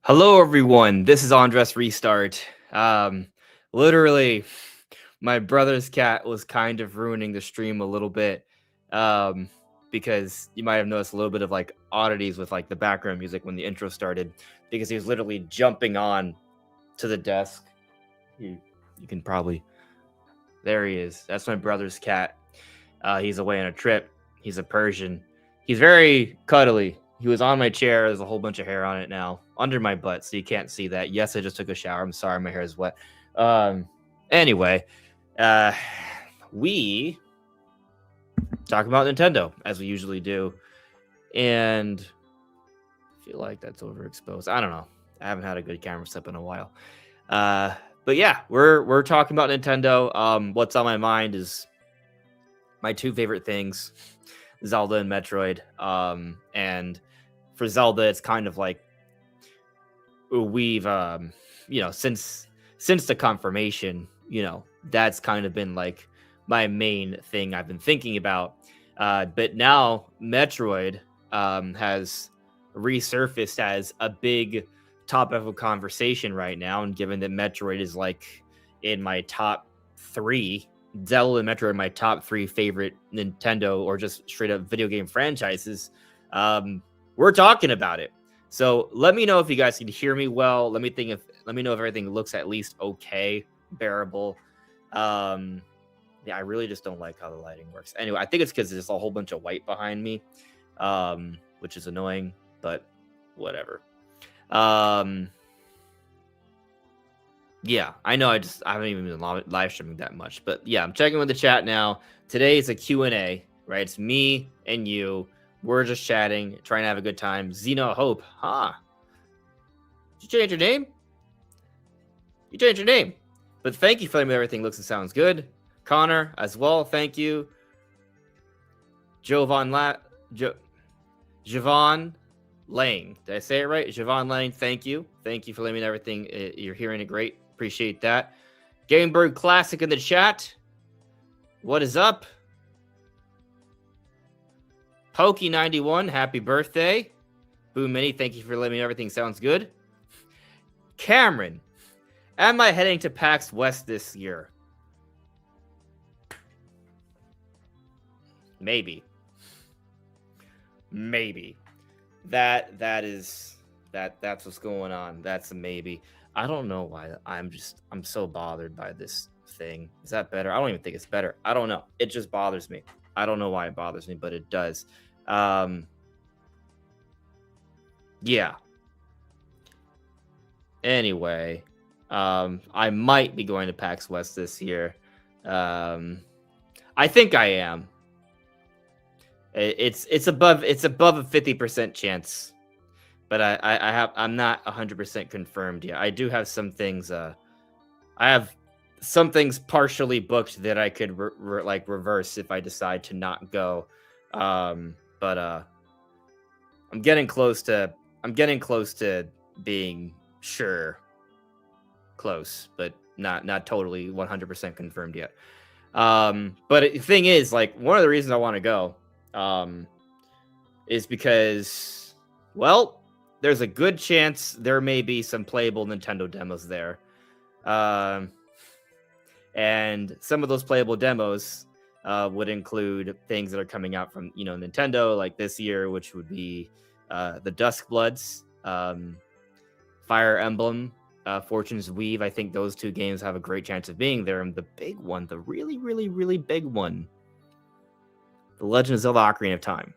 Hello, everyone. This is Andres Restart. Literally, my brother's cat was kind of ruining the stream a little bit, um, because you might have noticed a little bit of like oddities with like the background music when the intro started, because he was literally jumping on to the desk. You, you can probably there he is. That's my brother's cat. He's away on a trip. He's a Persian. He's very cuddly. He was on my chair. There's a whole bunch of hair on it now, under my butt, so you can't see that. Yes, I just took a shower. I'm sorry, my hair is wet. Anyway, uh, we talk about Nintendo as we usually do, and I feel like that's overexposed. I don't know. I haven't had a good camera setup in a while. But yeah, we're talking about Nintendo. What's on my mind is my two favorite things, Zelda and Metroid. And for Zelda, it's kind of like we've since the confirmation, that's kind of been like my main thing I've been thinking about. But now Metroid has resurfaced as a big topic of conversation right now, and given that Metroid is like in my top three, Zelda and Metroid are my top three favorite Nintendo or just straight up video game franchises, we're talking about it. So let me know if you guys can hear me well. Let me know if everything looks at least okay, bearable. Yeah, I really just don't like how the lighting works. Anyway, I think it's because there's a whole bunch of white behind me, which is annoying, but whatever. Yeah, I know I haven't even been live streaming that much, but yeah, I'm checking with the chat now. Today is a Q&A, right? It's me and you. We're just chatting, trying to have a good time. Xeno Hope, Did you change your name? You changed your name. But thank you for letting me know everything looks and sounds good. Connor, as well, thank you. Javon Lang. Did I say it right? Javon Lang, thank you. Thank you for letting me know everything. You're hearing it great. Appreciate that. Gamebird Classic in the chat. What is up? Pokey91, happy birthday. Boom Mini, thank you for letting me know everything sounds good. Cameron, am I heading to PAX West this year? Maybe. That's what's going on. That's a maybe. I don't know why I'm so bothered by this thing. Is that better? I don't even think it's better. I don't know. It just bothers me. I don't know why it bothers me, but it does. Yeah. Anyway, I might be going to PAX West this year. I think I am. It's above a 50% chance, but I'm not 100% confirmed yet. I do have some things. I have some things partially booked that I could reverse if I decide to not go. But I'm getting close to being sure. Close, but not totally 100% confirmed yet. But the thing is, like, one of the reasons I want to go is because, well, there's a good chance there may be some playable Nintendo demos there. And some of those playable demos would include things that are coming out from, Nintendo, like this year, which would be the Duskbloods, Fire Emblem, Fortune's Weave. I think those two games have a great chance of being there. And the big one, the really, really, really big one, The Legend of Zelda Ocarina of Time.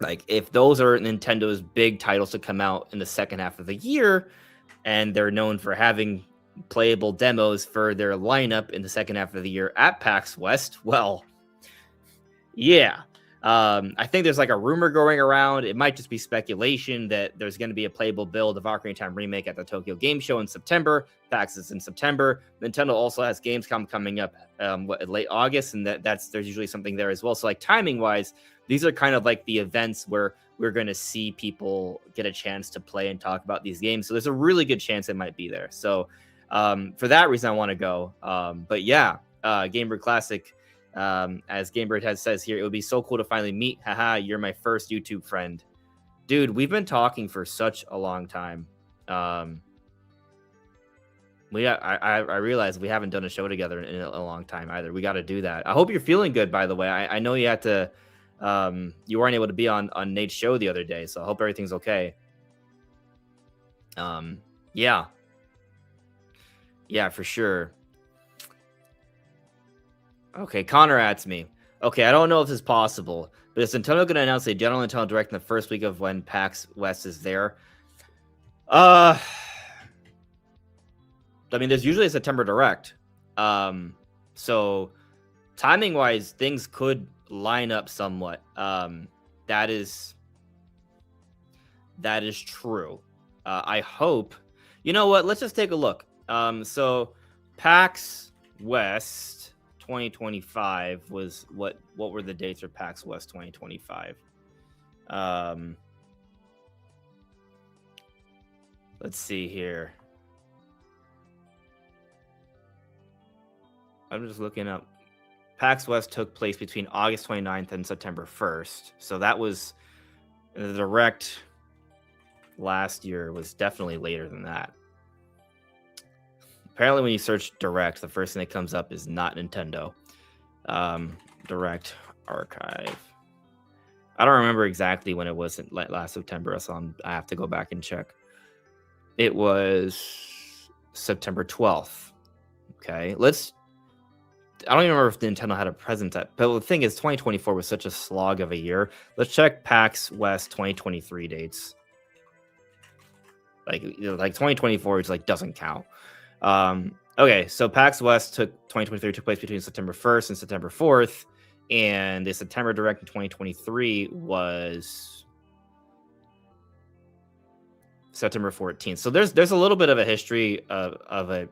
Like, if those are Nintendo's big titles to come out in the second half of the year, and they're known for having playable demos for their lineup in the second half of the year at PAX West, well, yeah. I think there's like a rumor going around. It might just be speculation that there's going to be a playable build of Ocarina of Time Remake at the Tokyo Game Show in September. PAX is in September. Nintendo also has Gamescom coming up late August, and there's usually something there as well. So, like, timing wise, these are kind of like the events where we're going to see people get a chance to play and talk about these games. So there's a really good chance it might be there. So for that reason, I want to go. But yeah, Gamebird Classic. As Gamebird says here, it would be so cool to finally meet. Haha, you're my first YouTube friend. Dude, we've been talking for such a long time. Um, I realize we haven't done a show together in a long time either. We got to do that. I hope you're feeling good, by the way. I know you had to, you weren't able to be on Nate's show the other day, so I hope everything's okay. Yeah, yeah, for sure. Okay, Connor adds me. Okay, I don't know if this is possible, but is Nintendo going to announce a general Nintendo Direct in the first week of when PAX West is there? I mean, there's usually a September Direct. So timing wise, things could line up somewhat. That is true. I hope. You know what? Let's just take a look. So PAX West 2025 was what were the dates for PAX West 2025? Let's see here. I'm just looking up. PAX West took place between August 29th and September 1st. So that was the Direct last year was definitely later than that. Apparently, when you search Direct, the first thing that comes up is not Nintendo. Direct Archive. I don't remember exactly when it was last September, so I have to go back and check. It was September 12th. Okay, I don't even remember if Nintendo had a presence but the thing is, 2024 was such a slog of a year. Let's check PAX West 2023 dates. Like 2024 is doesn't count. Okay, so PAX West 2023 took place between September 1st and September 4th, and the September Direct in 2023 was September 14th. So there's a little bit of a history of a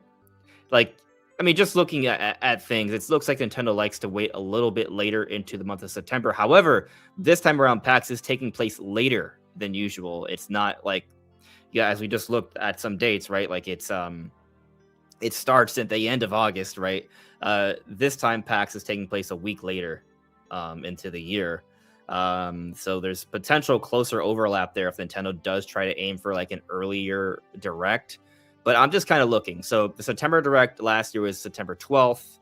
I mean, just looking at things, it looks like Nintendo likes to wait a little bit later into the month of September. However, this time around, PAX is taking place later than usual. It's not as we just looked at some dates, right? It starts at the end of August, right? This time, PAX is taking place a week later into the year. So there's potential closer overlap there if Nintendo does try to aim for an earlier Direct. But I'm just kind of looking. So the September Direct last year was September 12th.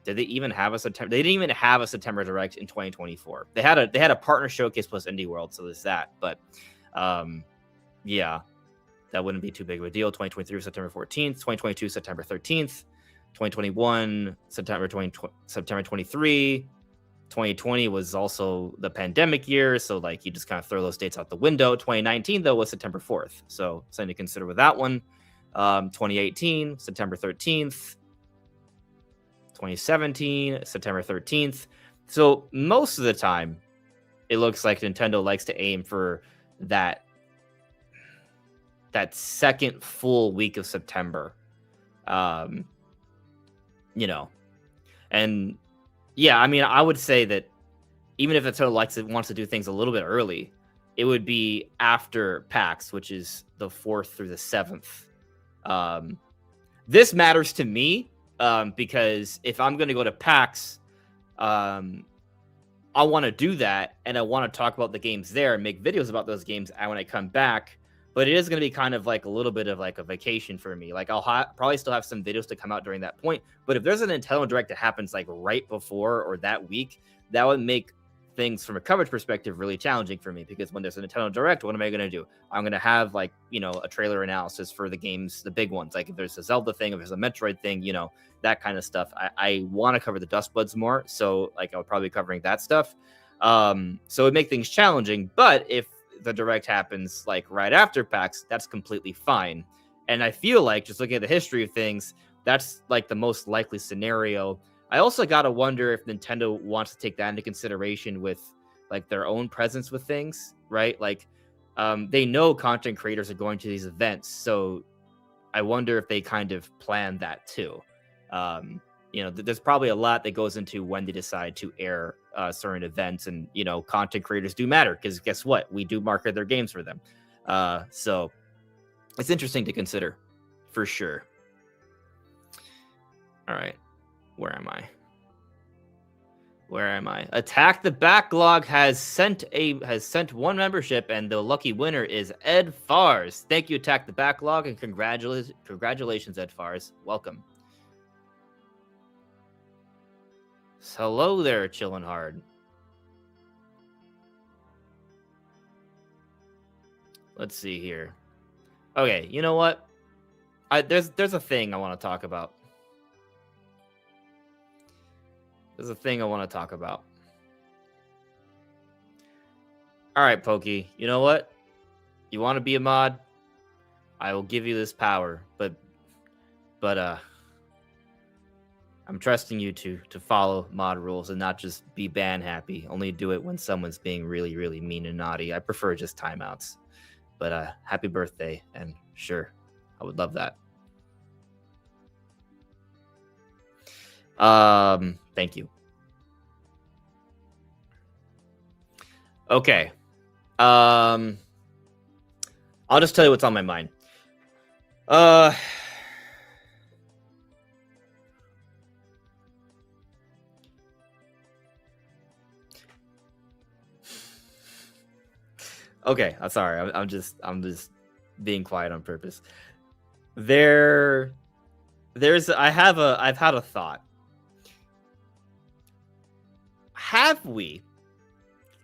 Did they even have a September? They didn't even have a September Direct in 2024. They had a partner showcase plus Indie World, so there's that. But yeah, that wouldn't be too big of a deal. 2023 was September 14th. 2022 September 13th. 2021 September 23. 2020 was also the pandemic year, so you just kind of throw those dates out the window. 2019 though was September 4th, so something to consider with that one. 2018 September 13th. 2017 September 13th. So most of the time, it looks like Nintendo likes to aim for that second full week of September. And yeah, I mean, I would say that even if Nintendo wants to do things a little bit early, it would be after PAX, which is the 4th through the 7th. This matters to me because if I'm going to go to PAX, I want to do that, and I want to talk about the games there and make videos about those games when I come back. But it is going to be kind of a little bit of a vacation for me. I'll probably still have some videos to come out during that point. But if there's a Nintendo Direct that happens right before or that week, that would make things from a coverage perspective really challenging for me, because when there's a Nintendo Direct, what am I going to do? I'm going to have a trailer analysis for the games, the big ones. If there's a Zelda thing, if there's a Metroid thing, that kind of stuff. I want to cover the Dust Buds more. So I'll probably be covering that stuff. So it'd make things challenging. But if the Direct happens right after PAX, that's completely fine. And I feel just looking at the history of things, that's the most likely scenario. I also gotta wonder if Nintendo wants to take that into consideration with their own presence with things, right? They know content creators are going to these events, so I wonder if they kind of plan that too. There's probably a lot that goes into when they decide to air certain events, and content creators do matter, because guess what? We do market their games for them. So it's interesting to consider for sure. All right, where am I? Where am I? Attack the Backlog has sent one membership, and the lucky winner is Ed Fars. Thank you, Attack the Backlog, and congratulations, Ed Fars. Welcome. Hello there, chillin' hard. Let's see here. Okay, you know what? There's a thing I want to talk about. There's a thing I want to talk about. All right, Pokey. You know what? You want to be a mod? I will give you this power, but I'm trusting you to follow mod rules and not just be ban happy. Only do it when someone's being really, really mean and naughty. I prefer just timeouts. But happy birthday, and sure, I would love that. Thank you. Okay. I'll just tell you what's on my mind. Okay, I'm sorry. I'm just being quiet on purpose. I've had a thought. Have we?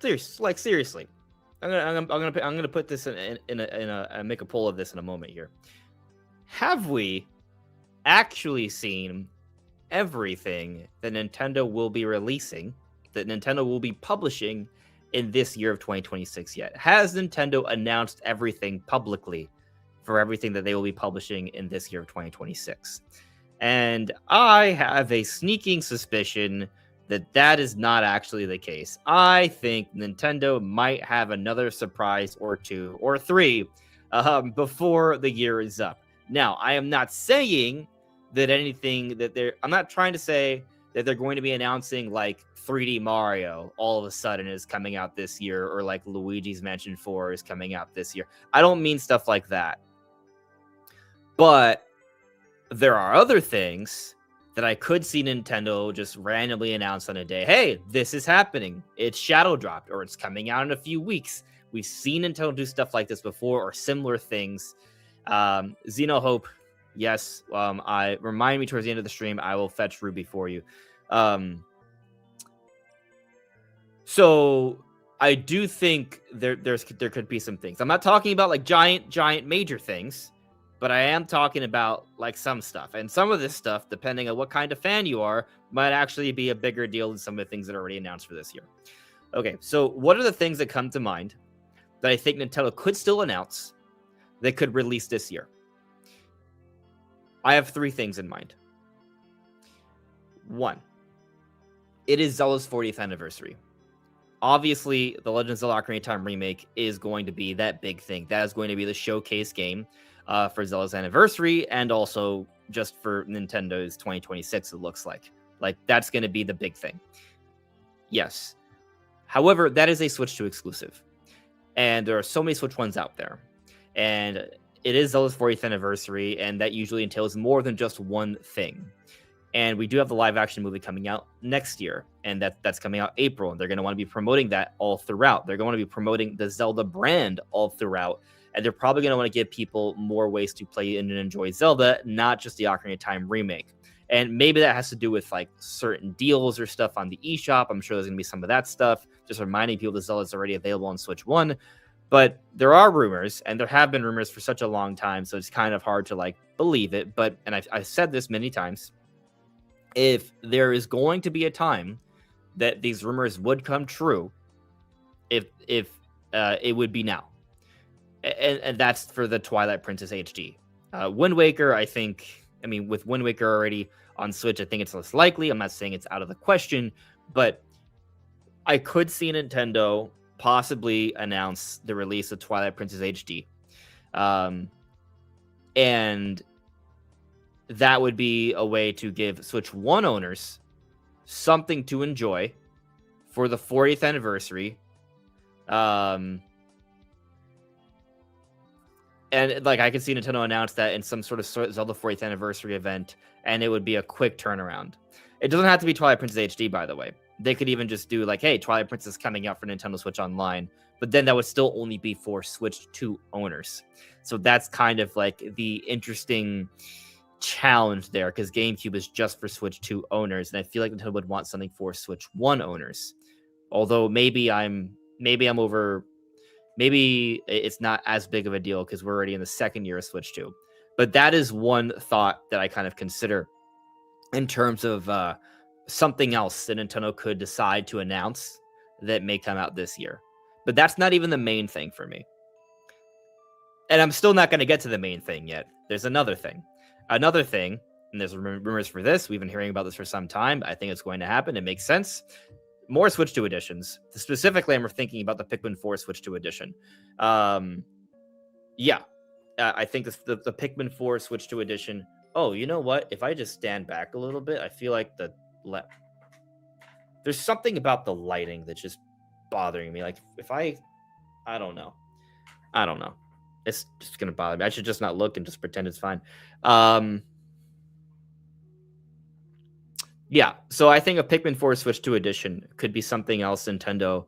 Seriously. I'm gonna put this in a make a poll of this in a moment here. Have we actually seen everything that Nintendo will be releasing, that Nintendo will be publishing in this year of 2026 yet? Has Nintendo announced everything publicly for everything that they will be publishing in this year of 2026? And I have a sneaking suspicion that is not actually the case. I think Nintendo might have another surprise or two or three before the year is up. Now, I am not saying that I'm not trying to say that they're going to be announcing like 3D Mario all of a sudden is coming out this year, or like Luigi's Mansion 4 is coming out this year. I don't mean stuff like that. But there are other things that I could see Nintendo just randomly announce on a day. Hey, this is happening. It's shadow dropped, or it's coming out in a few weeks. We've seen Nintendo do stuff like this before, or similar things. Xenohope, yes. I remind me towards the end of the stream. I will fetch Ruby for you. So I do think there could be some things. I'm not talking about like giant major things, but I am talking about like some stuff. And some of this stuff, depending on what kind of fan you are, might actually be a bigger deal than some of the things that are already announced for this year. Okay, so what are the things that come to mind that I think Nintendo could still announce that could release this year? I have 3 things in mind. 1, it is Zelda's 40th anniversary. Obviously, the Legend of Zelda Ocarina of Time remake is going to be that big thing. That is going to be the showcase game for Zelda's anniversary, and also just for Nintendo's 2026, it looks like. Like, that's going to be the big thing. Yes. However, that is a Switch 2 exclusive. And there are so many Switch 1s out there. And it is Zelda's 40th anniversary, and that usually entails more than just one thing. And we do have the live-action movie coming out next year, and that's coming out April, and they're going to want to be promoting that all throughout. They're going to be promoting the Zelda brand all throughout, and they're probably going to want to give people more ways to play and enjoy Zelda, not just the Ocarina of Time remake. And maybe that has to do with like certain deals or stuff on the eShop. I'm sure there's going to be some of that stuff, just reminding people that Zelda is already available on Switch 1. But there are rumors, and there have been rumors for such a long time, so it's kind of hard to like believe it. But, and I've said this many times, if there is going to be a time that these rumors would come true, if it would be now, and that's for the Twilight Princess HD. Wind Waker, I mean, with Wind Waker already on Switch, I think it's less likely. I'm not saying it's out of the question, but I could see Nintendo possibly announce the release of Twilight Princess HD, and that would be a way to give Switch 1 owners something to enjoy for the 40th anniversary. And like, I could see Nintendo announce that in some sort of Zelda 40th anniversary event, and it would be a quick turnaround. It doesn't have to be Twilight Princess HD, by the way. They could even just do like, hey, Twilight Princess coming out for Nintendo Switch Online, but then that would still only be for Switch 2 owners. So that's kind of like the interesting challenge there, because GameCube is just for Switch 2 owners, and I feel like Nintendo would want something for Switch 1 owners. Although maybe it's not as big of a deal because we're already in the second year of Switch 2. But that is one thought that I kind of consider in terms of something else that Nintendo could decide to announce that may come out this year. But that's not even the main thing for me. And I'm still not going to get to the main thing yet. There's another thing. Another thing, and there's rumors for this. We've been hearing about this for some time. I think it's going to happen. It makes sense. More Switch 2 editions. Specifically, I'm thinking about the Pikmin 4 Switch 2 edition. I think the Pikmin 4 Switch 2 edition. Oh, you know what? If I just stand back a little bit, I feel like there's something about the lighting that's just bothering me. Like if I don't know. It's just gonna bother me. I should just not look and just pretend it's fine. Yeah, so I think a Pikmin 4 Switch 2 edition could be something else Nintendo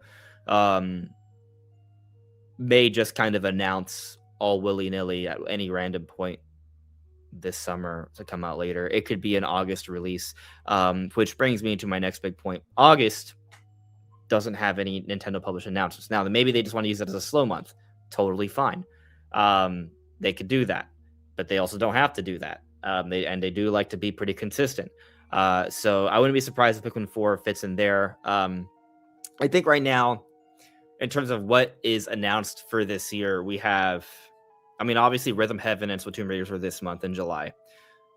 may just kind of announce all willy-nilly at any random point this summer to come out later. It could be an August release, which brings me to my next big point. August doesn't have any Nintendo published announcements. Now, maybe they just want to use it as a slow month. Totally fine. They could do that, but they also don't have to do that. They do like to be pretty consistent. So I wouldn't be surprised if Pikmin 4 fits in there. I think right now, in terms of what is announced for this year, we have, obviously Rhythm Heaven and Splatoon Raiders were this month in July,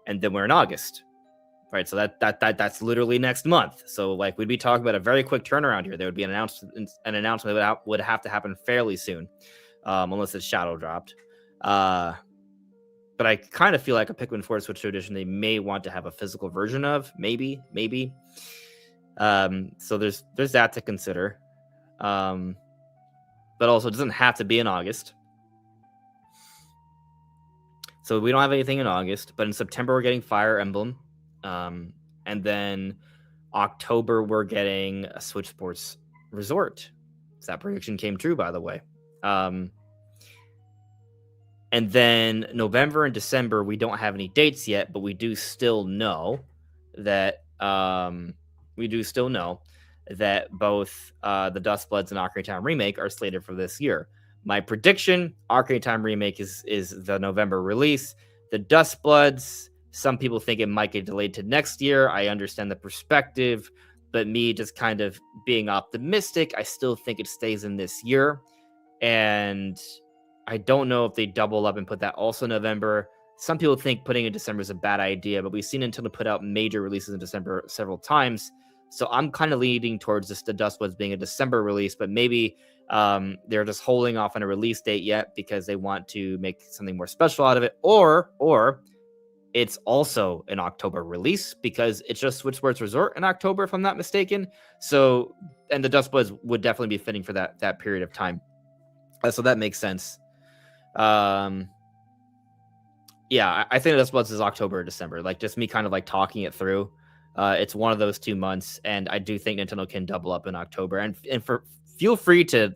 and then we're in August, right? So that's literally next month. So like we'd be talking about a very quick turnaround here. There would be an announcement that would have to happen fairly soon, unless it's shadow dropped. But I kind of feel like a Pikmin 4 Switch 2 edition they may want to have a physical version of, maybe. So there's that to consider. But also it doesn't have to be in August. So we don't have anything in August, but in September we're getting Fire Emblem. And then October we're getting a Switch Sports Resort. So that prediction came true, by the way. And then November and December, we don't have any dates yet, but we do still know that both the Dust Bloods and Ocarina of Time Remake are slated for this year. My prediction, Ocarina of Time Remake is the November release. The Dust Bloods, some people think it might get delayed to next year. I understand the perspective, but me just kind of being optimistic, I still think it stays in this year. And I don't know if they double up and put that also in November. Some people think putting it in December is a bad idea, but we've seen Nintendo put out major releases in December several times. So I'm kind of leaning towards the Dust Bloods being a December release, but maybe they're just holding off on a release date yet because they want to make something more special out of it. Or it's also an October release because it's just Switch Sports Resort in October, if I'm not mistaken. So, and the Dust Bloods would definitely be fitting for that period of time. So that makes sense. I think Dust Bloods is October or December. Like just me kind of like talking it through. It's one of those 2 months, and I do think Nintendo can double up in October. And feel free to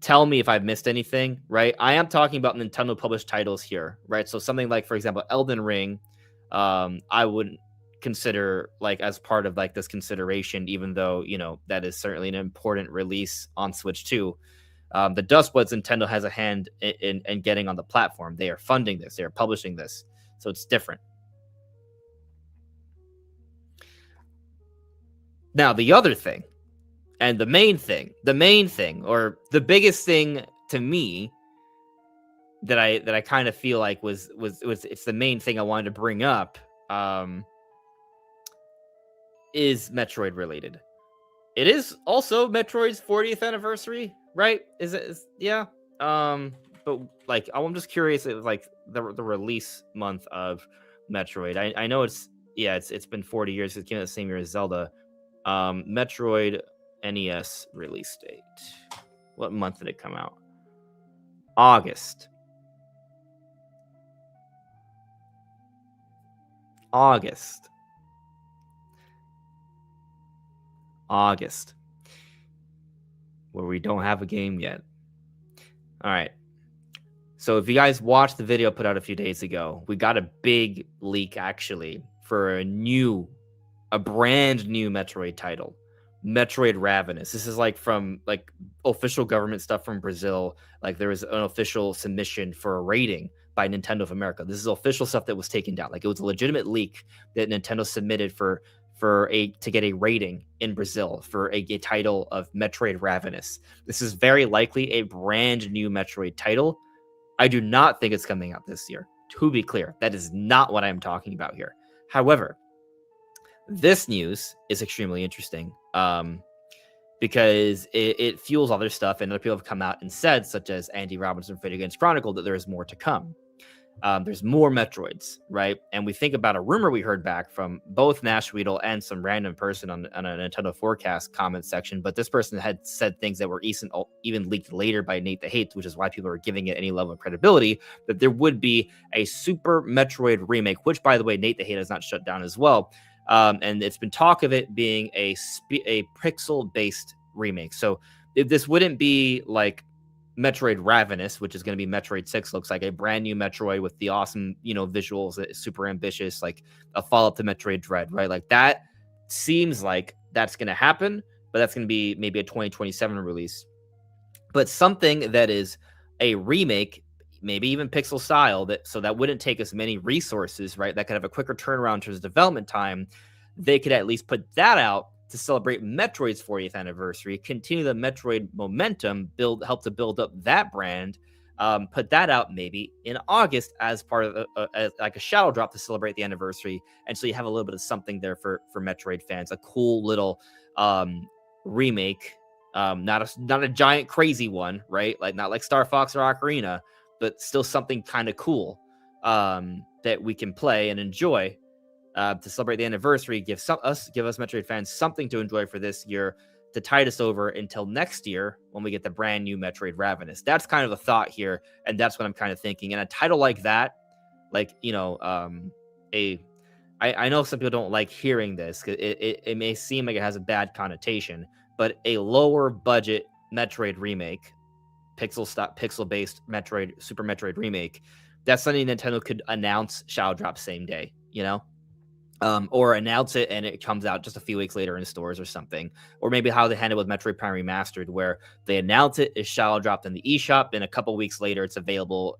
tell me if I've missed anything. Right, I am talking about Nintendo published titles here. Right, so something like, for example, Elden Ring, I wouldn't consider like as part of like this consideration, even though that is certainly an important release on Switch 2. The Dust Bloods, Nintendo has a hand in getting on the platform. They are funding this. They are publishing this. So it's different. Now, the other thing, and the main thing, or the biggest thing to me that I kind of feel like was it's the main thing I wanted to bring up, is Metroid related. It is also Metroid's 40th anniversary, right? Yeah. But like, I'm just curious if like the release month of Metroid. I know it's been 40 years. It came out the same year as Zelda. Metroid NES release date. What month did it come out? August. August, where we don't have a game yet. All right. So if you guys watched the video put out a few days ago, we got a big leak actually for a brand new Metroid title, Metroid Ravenous. This is like from like official government stuff from Brazil. Like there was an official submission for a rating by Nintendo of America. This is official stuff that was taken down. Like it was a legitimate leak that Nintendo submitted to get a rating in Brazil for a title of Metroid Ravenous. This is very likely a brand new Metroid title. I do not think it's coming out this year. To be clear, that is not what I'm talking about here. However, this news is extremely interesting because it fuels other stuff, and other people have come out and said, such as Andy Robinson, Video Games Chronicle, that there is more to come. There's more Metroids, right? And we think about a rumor we heard back from both Nash Weedle and some random person on a Nintendo Forecast comment section, but this person had said things that were even leaked later by Nate the Hate, which is why people are giving it any level of credibility, that there would be a Super Metroid remake, which, by the way, Nate the Hate has not shut down as well. And it's been talk of it being a pixel-based remake. So if this wouldn't be like Metroid Ravenous, which is going to be Metroid 6, looks like a brand new Metroid with the awesome, visuals, super ambitious, like a follow-up to Metroid Dread, right? Like that seems like that's going to happen, but that's going to be maybe a 2027 release. But something that is a remake, maybe even pixel style, that wouldn't take as many resources, right? That could have a quicker turnaround in terms of development time. They could at least put that out to celebrate Metroid's 40th anniversary, continue the Metroid momentum, help to build up that brand, put that out maybe in August as part of like a shadow drop to celebrate the anniversary, and so you have a little bit of something there for Metroid fans, a cool little remake, not a giant crazy one, right? Like not like Star Fox or Ocarina, but still something kind of cool that we can play and enjoy. To celebrate the anniversary, give us Metroid fans something to enjoy for this year to tide us over until next year when we get the brand new Metroid Ravenous. That's kind of the thought here, and that's what I'm kind of thinking. And a title like that, like I know some people don't like hearing this because it may seem like it has a bad connotation, but a lower budget Metroid remake, pixel based Metroid Super Metroid remake, that's something Nintendo could announce Shadow Drop same day, or announce it and it comes out just a few weeks later in stores or something. Or maybe how they handled with Metroid Prime Remastered, where they announce it, is shadow dropped in the eShop, and a couple weeks later it's available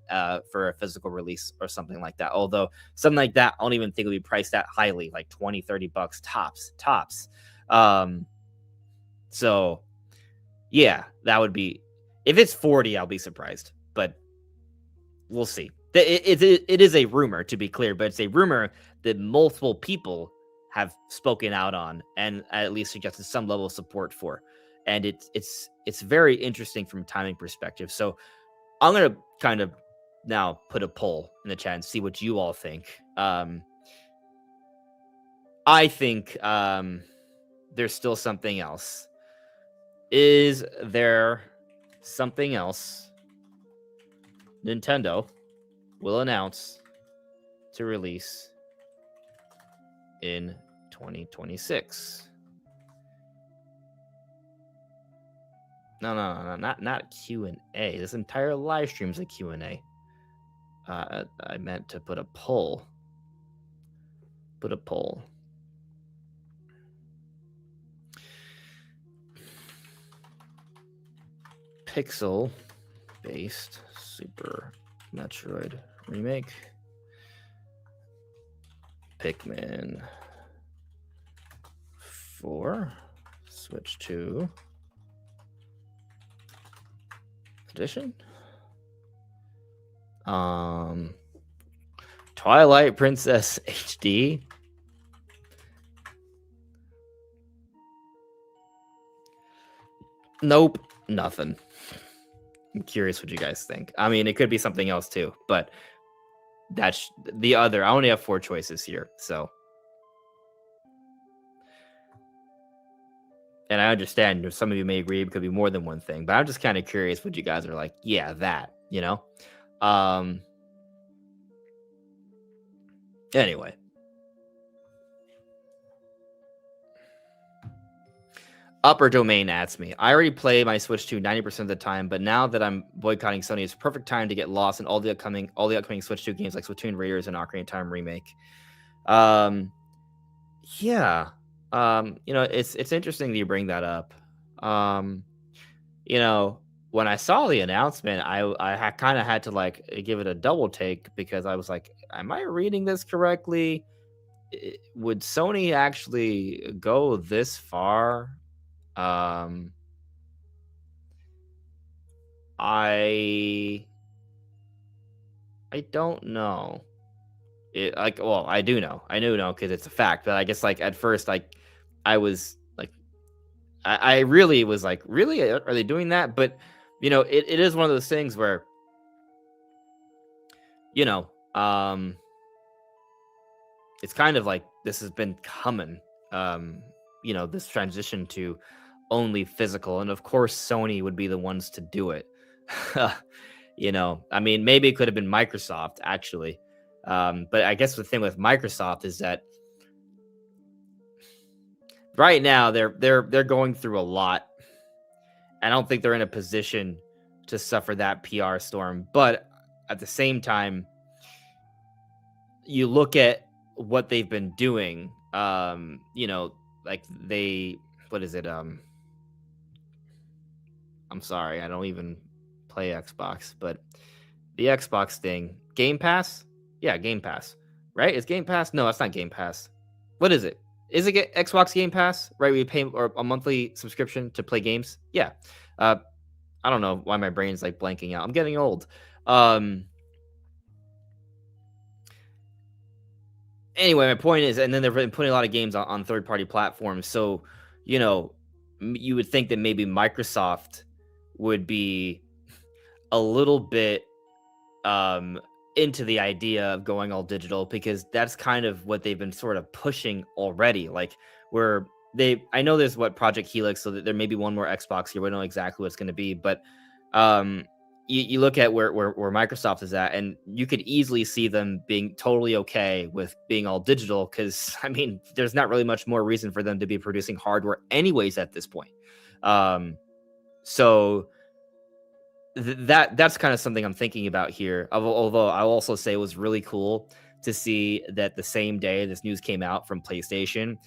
for a physical release or something like that. Although something like that, I don't even think it would be priced that highly, like $20-$30 tops. So yeah, that would be, if it's 40, I'll be surprised, but we'll see. It is a rumor, to be clear, but it's a rumor that multiple people have spoken out on and at least suggested some level of support for. And it's very interesting from a timing perspective. So I'm going to kind of now put a poll in the chat and see what you all think. I think there's still something else. Is there something else Nintendo will announce to release in 2026? No, not Q&A. This entire live stream is a Q&A. I meant to put a poll. Pixel-based Super Metroid remake. Pikmin 4 Switch 2 edition. Twilight Princess HD. Nope, nothing. I'm curious what you guys think. I mean, it could be something else too, but that's the other. I only have 4 choices here, so. And I understand some of you may agree it could be more than one thing, but I'm just kind of curious what you guys are like. Yeah, that, Anyway. Upper Domain adds me. I already play my Switch 2 90% of the time, but now that I'm boycotting Sony, it's perfect time to get lost in all the upcoming Switch 2 games like Splatoon Raiders and Ocarina of Time Remake. Um, yeah. It's interesting that you bring that up. Um, when I saw the announcement, I kind of had to like give it a double take because I was like, am I reading this correctly? Would Sony actually go this far? Um, I I don't know. Well, I do know. I do know because it's a fact. But I guess like at first, like I was like, I really was like, really, are they doing that? But it is one of those things where you know, um, it's kind of like this has been coming. This transition to only physical, and of course, Sony would be the ones to do it. I mean, maybe it could have been Microsoft actually. But I guess the thing with Microsoft is that right now they're going through a lot. I don't think they're in a position to suffer that PR storm. But at the same time, you look at what they've been doing. Like what is it? I'm sorry, I don't even play Xbox, but the Xbox thing, Game Pass? Yeah, Game Pass. Right? Is Game Pass? No, that's not Game Pass. What is it? Is it Xbox Game Pass? Right? We pay or a monthly subscription to play games? Yeah. I don't know why my brain's like blanking out. I'm getting old. Anyway, my point is, and then they've been putting a lot of games on third-party platforms. So, you would think that maybe Microsoft would be a little bit into the idea of going all digital because that's kind of what they've been sort of pushing already. Like where I know there's what Project Helix, so that there may be one more Xbox here. We don't know exactly what it's going to be, but you look at where Microsoft is at, and you could easily see them being totally okay with being all digital because I mean, there's not really much more reason for them to be producing hardware anyways at this point. So that's kind of something I'm thinking about here. Although I'll also say it was really cool to see that the same day this news came out from PlayStation,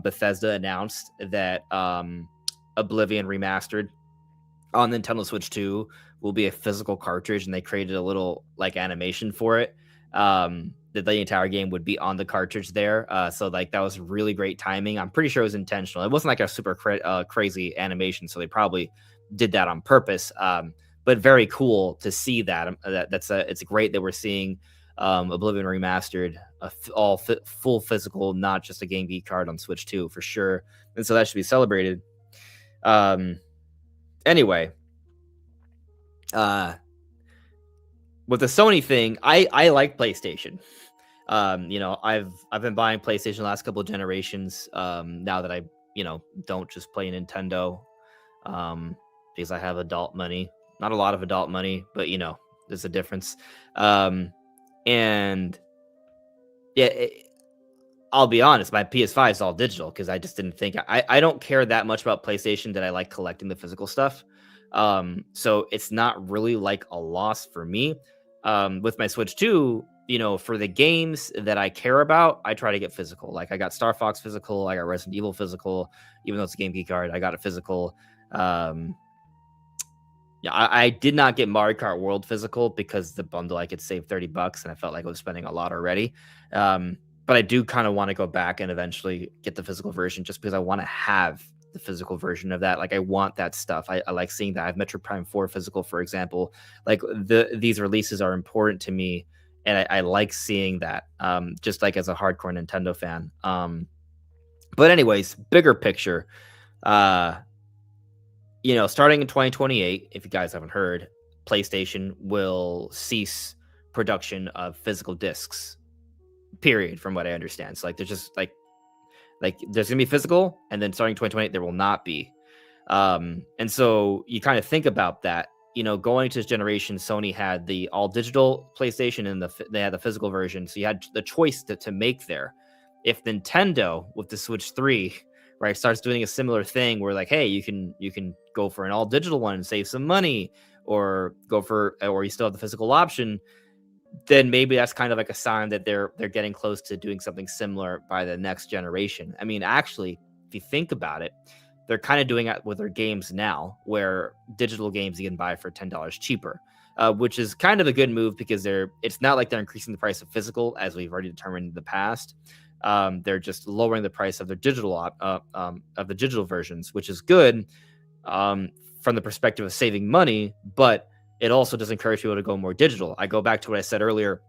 Bethesda announced that Oblivion Remastered on Nintendo Switch 2 will be a physical cartridge, and they created a little like animation for it. That the entire game would be on the cartridge there. So like that was really great timing. I'm pretty sure it was intentional. It wasn't like a super crazy animation, so they probably did that on purpose. But very cool to see that. It's great that we're seeing Oblivion Remastered, full physical, not just a Game Geek card on Switch 2 for sure. And so that should be celebrated. Anyway, with the Sony thing, I like PlayStation. I've been buying PlayStation the last couple of generations. Now that I don't just play Nintendo, because I have adult money. Not a lot of adult money, but there's a difference. And yeah, I'll be honest, my PS5 is all digital because I just didn't think I don't care that much about PlayStation that I like collecting the physical stuff. So it's not really like a loss for me. With my Switch 2, for the games that I care about, I try to get physical. Like I got Star Fox physical, I got Resident Evil physical, even though it's a Game Geek card, I got it physical. Yeah, I did not get Mario Kart World physical because the bundle I could save $30 and I felt like I was spending a lot already. But I do kind of want to go back and eventually get the physical version just because I want to have the physical version of that. Like I want that stuff. I like seeing that. I have Metroid Prime 4 physical, for example. Like these releases are important to me, and I like seeing that. Just like as a hardcore Nintendo fan. But anyways, bigger picture. Starting in 2028, if you guys haven't heard, PlayStation will cease production of physical discs. Period, from what I understand. So like there's just like there's gonna be physical, and then starting 2028 there will not be. And so you kind of think about that. Going to this generation, Sony had the all digital PlayStation and they had the physical version. So you had the choice to make there. If Nintendo with the Switch 3 right, starts doing a similar thing where like, hey, you can go for an all digital one and save some money, or or you still have the physical option, then maybe that's kind of like a sign that they're getting close to doing something similar by the next generation. I mean, actually, if you think about it, they're kind of doing it with their games now, where digital games you can buy for $10 cheaper, which is kind of a good move because it's not like they're increasing the price of physical as we've already determined in the past. They're just lowering the price of their of the digital versions, which is good um, from the perspective of saving money, but it also does encourage people to go more digital. I go back to what I said earlier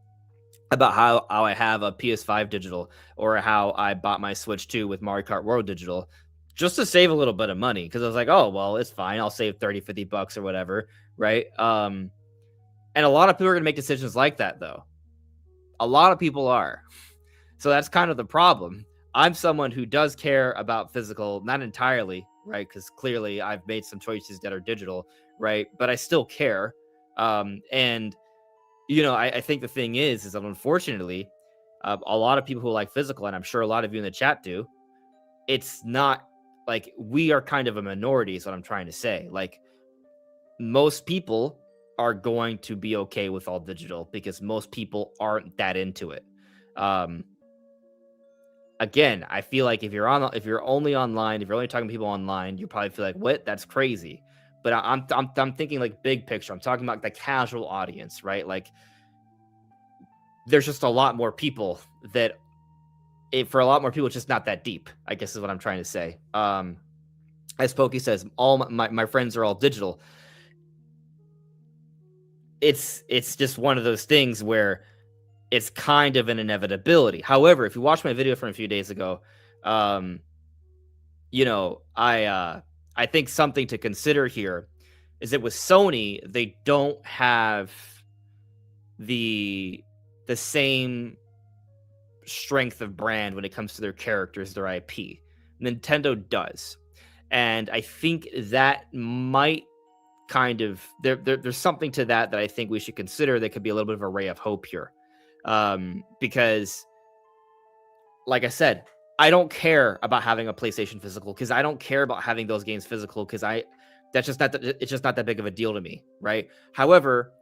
about how I have a PS5 digital, or how I bought my Switch 2 with Mario Kart World digital, just to save a little bit of money, because I was like, oh, well, it's fine. I'll save 30, $50 or whatever. Right. And a lot of people are going to make decisions like that, though. A lot of people are. So that's kind of the problem. I'm someone who does care about physical, not entirely, right? Because clearly I've made some choices that are digital, right? But I still care. And I think the thing is that unfortunately, a lot of people who like physical, and I'm sure a lot of you in the chat do, it's not like we are kind of a minority, is what I'm trying to say. Like, most people are going to be okay with all digital because most people aren't that into it. Um, Again, I feel like if you're only online, if you're only talking to people online, you probably feel like, what? That's crazy. But I'm thinking like big picture. I'm talking about the casual audience, right? Like, there's just a lot more people for a lot more people, it's just not that deep, I guess is what I'm trying to say. As Pokey says, all my friends are all digital. It's just one of those things where it's kind of an inevitability. However, if you watch my video from a few days ago, um, I think something to consider here is that with Sony, they don't have the same strength of brand when it comes to their characters, their IP. Nintendo does. And I think that might kind of there's something to that I think we should consider that could be a little bit of a ray of hope here. Because like I said, I don't care about having a PlayStation physical, because I don't care about having those games physical, because it's just not that big of a deal to me, right? However,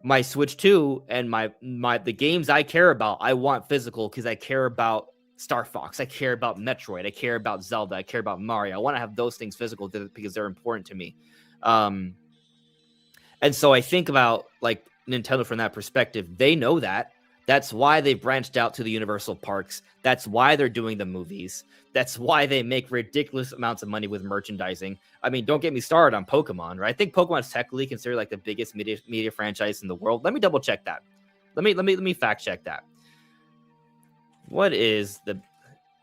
my Switch 2 and the games I care about, I want physical because I care about Star Fox, I care about Metroid, I care about Zelda, I care about Mario. I want to have those things physical because they're important to me. And so I think about like Nintendo from that perspective. They know that. That's why they branched out to the Universal parks. That's why they're doing the movies. That's why they make ridiculous amounts of money with merchandising. I mean, don't get me started on Pokemon, right? I think Pokemon is technically considered like the biggest media franchise in the world. Let me double check that. Let me fact check that. What is the?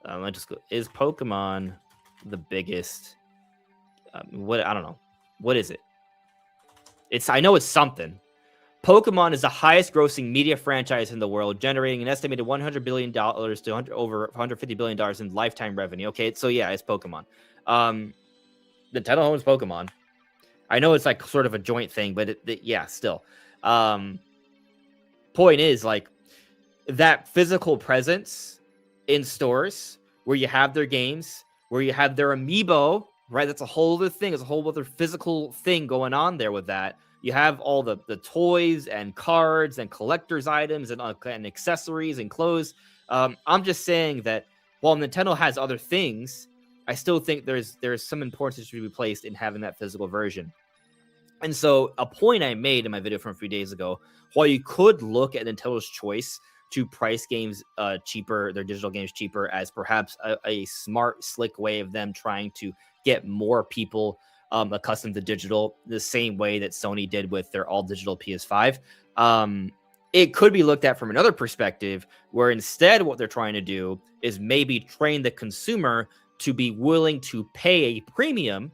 Let's just go. Is Pokemon the biggest? What, I don't know. What is it? I know it's something. Pokemon is the highest grossing media franchise in the world, generating an estimated $100 billion to over $150 billion in lifetime revenue. Okay, so yeah, it's Pokemon. Nintendo owns Pokemon. I know it's like sort of a joint thing, but yeah, still. Point is, like, that physical presence in stores where you have their games, where you have their amiibo, right? That's a whole other thing. It's a whole other physical thing going on there with that. You have all the toys and cards and collector's items and accessories and clothes. I'm just saying that while Nintendo has other things, I still think there's some importance to be placed in having that physical version. And so a point I made in my video from a few days ago, while you could look at Nintendo's choice to price games cheaper, their digital games cheaper, as perhaps a smart, slick way of them trying to get more people accustomed to digital, the same way that Sony did with their all-digital PS5. It could be looked at from another perspective, where instead what they're trying to do is maybe train the consumer to be willing to pay a premium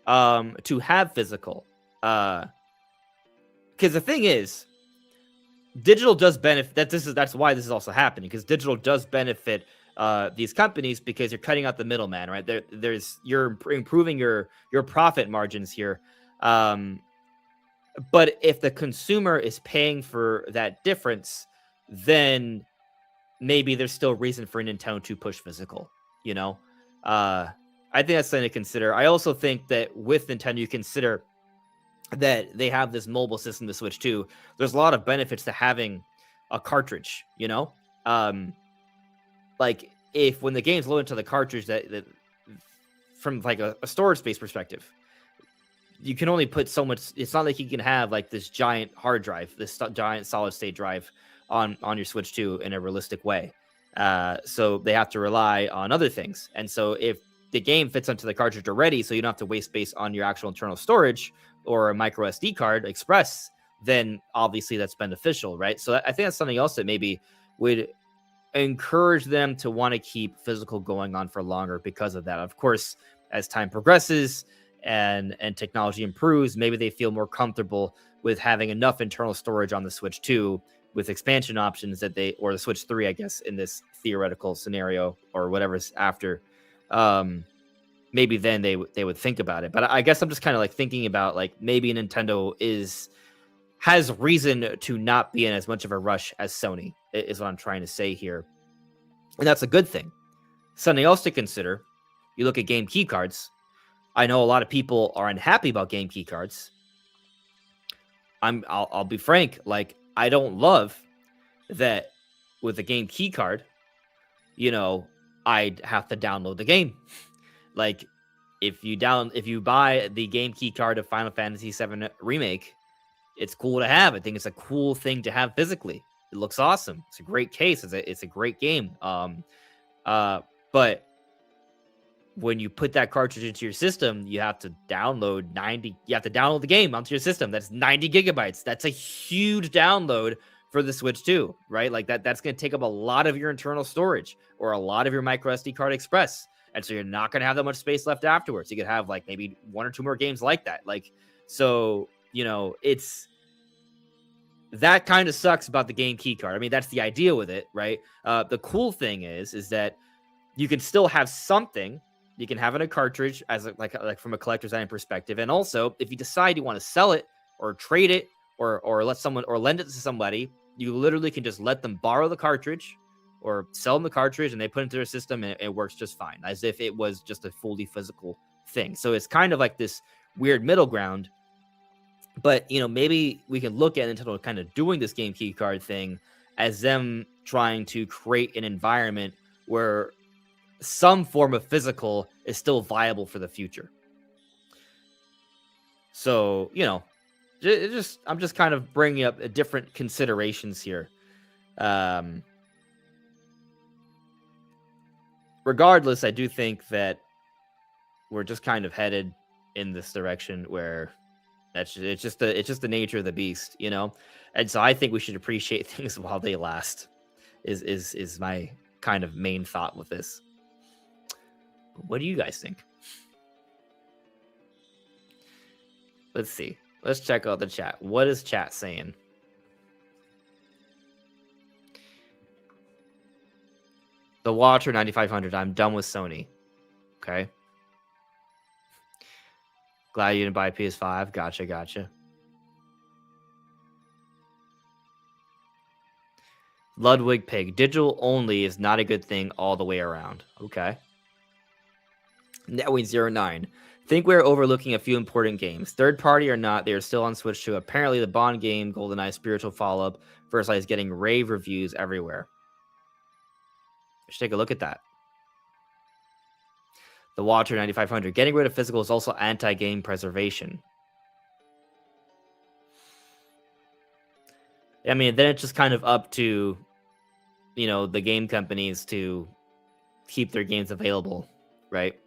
to have physical. Because the thing is, digital does benefit. That's why this is also happening, because digital does benefit these companies, because you're cutting out the middleman, right? You're improving your profit margins here. But if the consumer is paying for that difference, then maybe there's still reason for Nintendo to push physical, you know? I think that's something to consider. I also think that with Nintendo, you consider that they have this mobile system to Switch too. There's a lot of benefits to having a cartridge, like if when the game's loaded to the cartridge that from like a storage space perspective, you can only put so much. It's not like you can have like this giant hard drive, this giant solid state drive on your Switch 2 in a realistic way. So they have to rely on other things. And so if the game fits onto the cartridge already, so you don't have to waste space on your actual internal storage or a micro SD card express, then obviously that's beneficial, right? So I think that's something else that maybe would encourage them to want to keep physical going on for longer because of that. Of course, as time progresses and technology improves, maybe they feel more comfortable with having enough internal storage on the Switch 2 with expansion options that or the Switch 3, I guess, in this theoretical scenario or whatever's after. Maybe then they would think about it. But I guess I'm just kind of like thinking about like maybe Nintendo has reason to not be in as much of a rush as Sony is what I'm trying to say here. And that's a good thing. Something else to consider, you look at game key cards. I know a lot of people are unhappy about game key cards. I'll be frank, like I don't love that with a game key card, I'd have to download the game. Like if you buy the game key card of Final Fantasy VII Remake, it's cool to have. I think it's a cool thing to have physically. It looks awesome. It's a great case. It's a great game. But when you put that cartridge into your system, you have to download the game onto your system. That's 90 gigabytes. That's a huge download for the Switch 2, right? Like that's going to take up a lot of your internal storage or a lot of your micro SD card express. And so you're not going to have that much space left afterwards. You could have like maybe one or two more games like that. Like, so, it's that kind of sucks about the game key card. I mean, that's the idea with it, right? The cool thing is that you can still have something. You can have it in a cartridge as like from a collector's item perspective. And also, if you decide you want to sell it or trade it or let someone or lend it to somebody, you literally can just let them borrow the cartridge or sell them the cartridge and they put it into their system and it works just fine, as if it was just a fully physical thing. So it's kind of like this weird middle ground. But, maybe we can look at Nintendo kind of doing this game key card thing as them trying to create an environment where some form of physical is still viable for the future. So, I'm just kind of bringing up different considerations here. Regardless, I do think that we're just kind of headed in this direction where it's just the nature of the beast, And so I think we should appreciate things while they last. Is my kind of main thought with this. What do you guys think? Let's see. Let's check out the chat. What is chat saying? The Watcher 9500. I'm done with Sony. Okay. Glad you didn't buy a PS5. Gotcha. Ludwig Pig. Digital only is not a good thing all the way around. Okay. Netwing09. Think we're overlooking a few important games. Third party or not, they are still on Switch 2. Apparently, the Bond game, GoldenEye Spiritual Follow-up, First Light is getting rave reviews everywhere. We should take a look at that. The Watcher 9500. Getting rid of physical is also anti-game preservation. I mean, then it's just kind of up to, the game companies to keep their games available, right?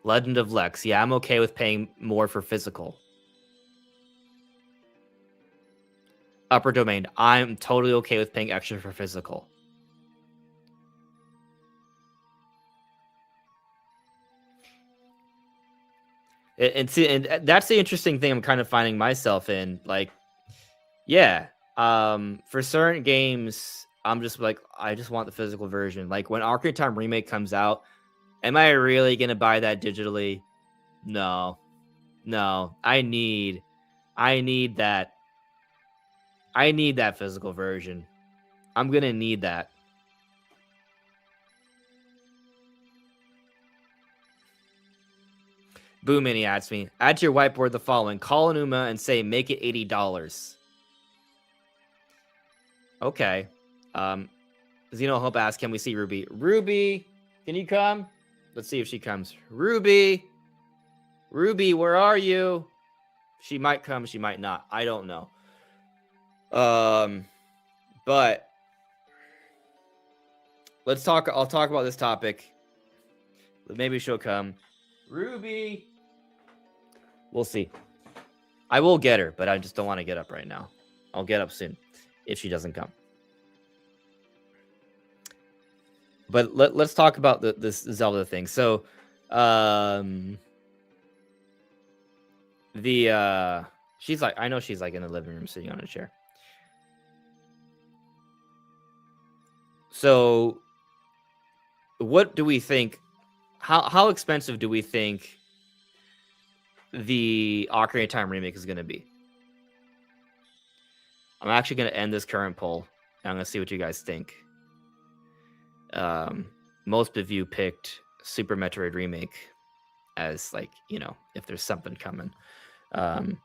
Legend of Lex. Yeah, I'm okay with paying more for physical. Upper Domain. I'm totally okay with paying extra for physical. And that's the interesting thing I'm kind of finding myself in. Like, yeah, for certain games, I'm just like, I just want the physical version. Like when Ocarina of Time Remake comes out, am I really gonna buy that digitally? No. I need that. I need that physical version. I'm gonna need that. Boo Mini adds me. Add to your whiteboard the following. Call Enuma and say, make it $80. Okay. Xeno Hope asks, can we see Ruby? Ruby, can you come? Let's see if she comes. Ruby, where are you? She might come, she might not. I don't know. But I'll talk about this topic. Maybe she'll come. Ruby. We'll see. I will get her, but I just don't want to get up right now. I'll get up soon if she doesn't come. But let's talk about this Zelda thing. So, she's like, I know she's like in the living room sitting on a chair. So, what do we think? How expensive do we think the Ocarina of Time remake is going to be? I'm actually going to end this current poll, and I'm going to see what you guys think. Most of you picked Super Metroid Remake as, like, you know, if there's something coming. I'm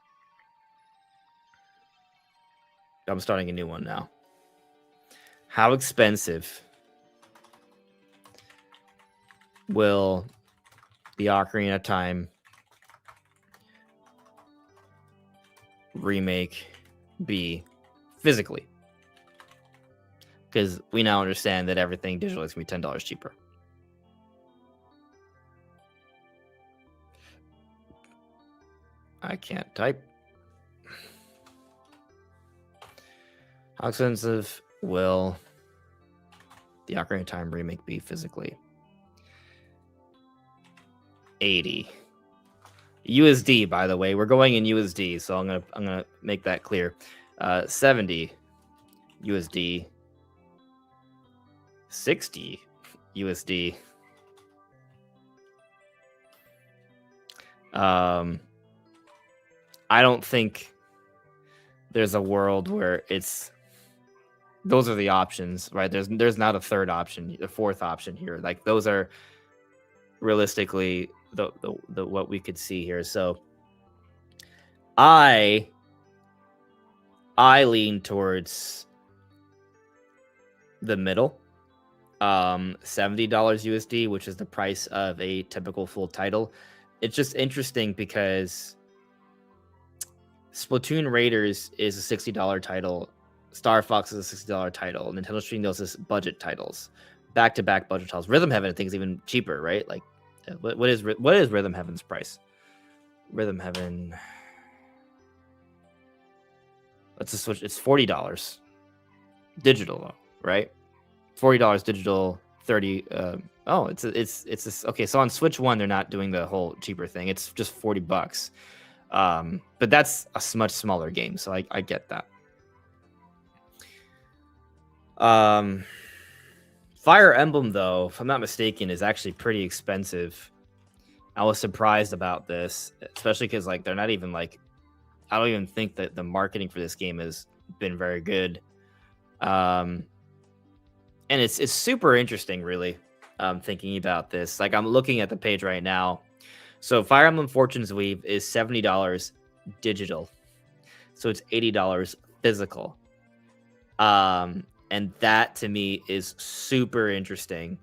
starting a new one now. How expensive will the Ocarina of Time remake be physically? Because we now understand that everything digital is going to be $10 cheaper. I can't type. How expensive will the Ocarina of Time remake be physically? 80 USD, by the way. We're going in USD, so I'm gonna make that clear. 70 USD. 60 USD. I don't think there's a world where it's those are the options, right? There's not a third option, a fourth option here. Like, those are realistically the what we could see here. So I lean towards the middle. $70 USD, which is the price of a typical full title. It's just interesting because Splatoon Raiders is a $60 title. Star Fox is a $60 title. Nintendo Stream those as budget titles, back-to-back budget titles. Rhythm Heaven, I think, is even cheaper, right? Like, what is Rhythm Heaven's price? Rhythm Heaven. Let's just switch. It's $40 digital, though, right? $40 digital, 30. It's okay. So on Switch 1, they're not doing the whole cheaper thing. It's just $40. But that's a much smaller game, so I get that. Fire Emblem, though, if I'm not mistaken, is actually pretty expensive. I was surprised about this, especially because, like, they're not even, like, I don't even think that the marketing for this game has been very good. And it's super interesting, really, thinking about this. Like, I'm looking at the page right now. So Fire Emblem Fortune's Weave is $70 digital. So it's $80 physical. And that, to me, is super interesting.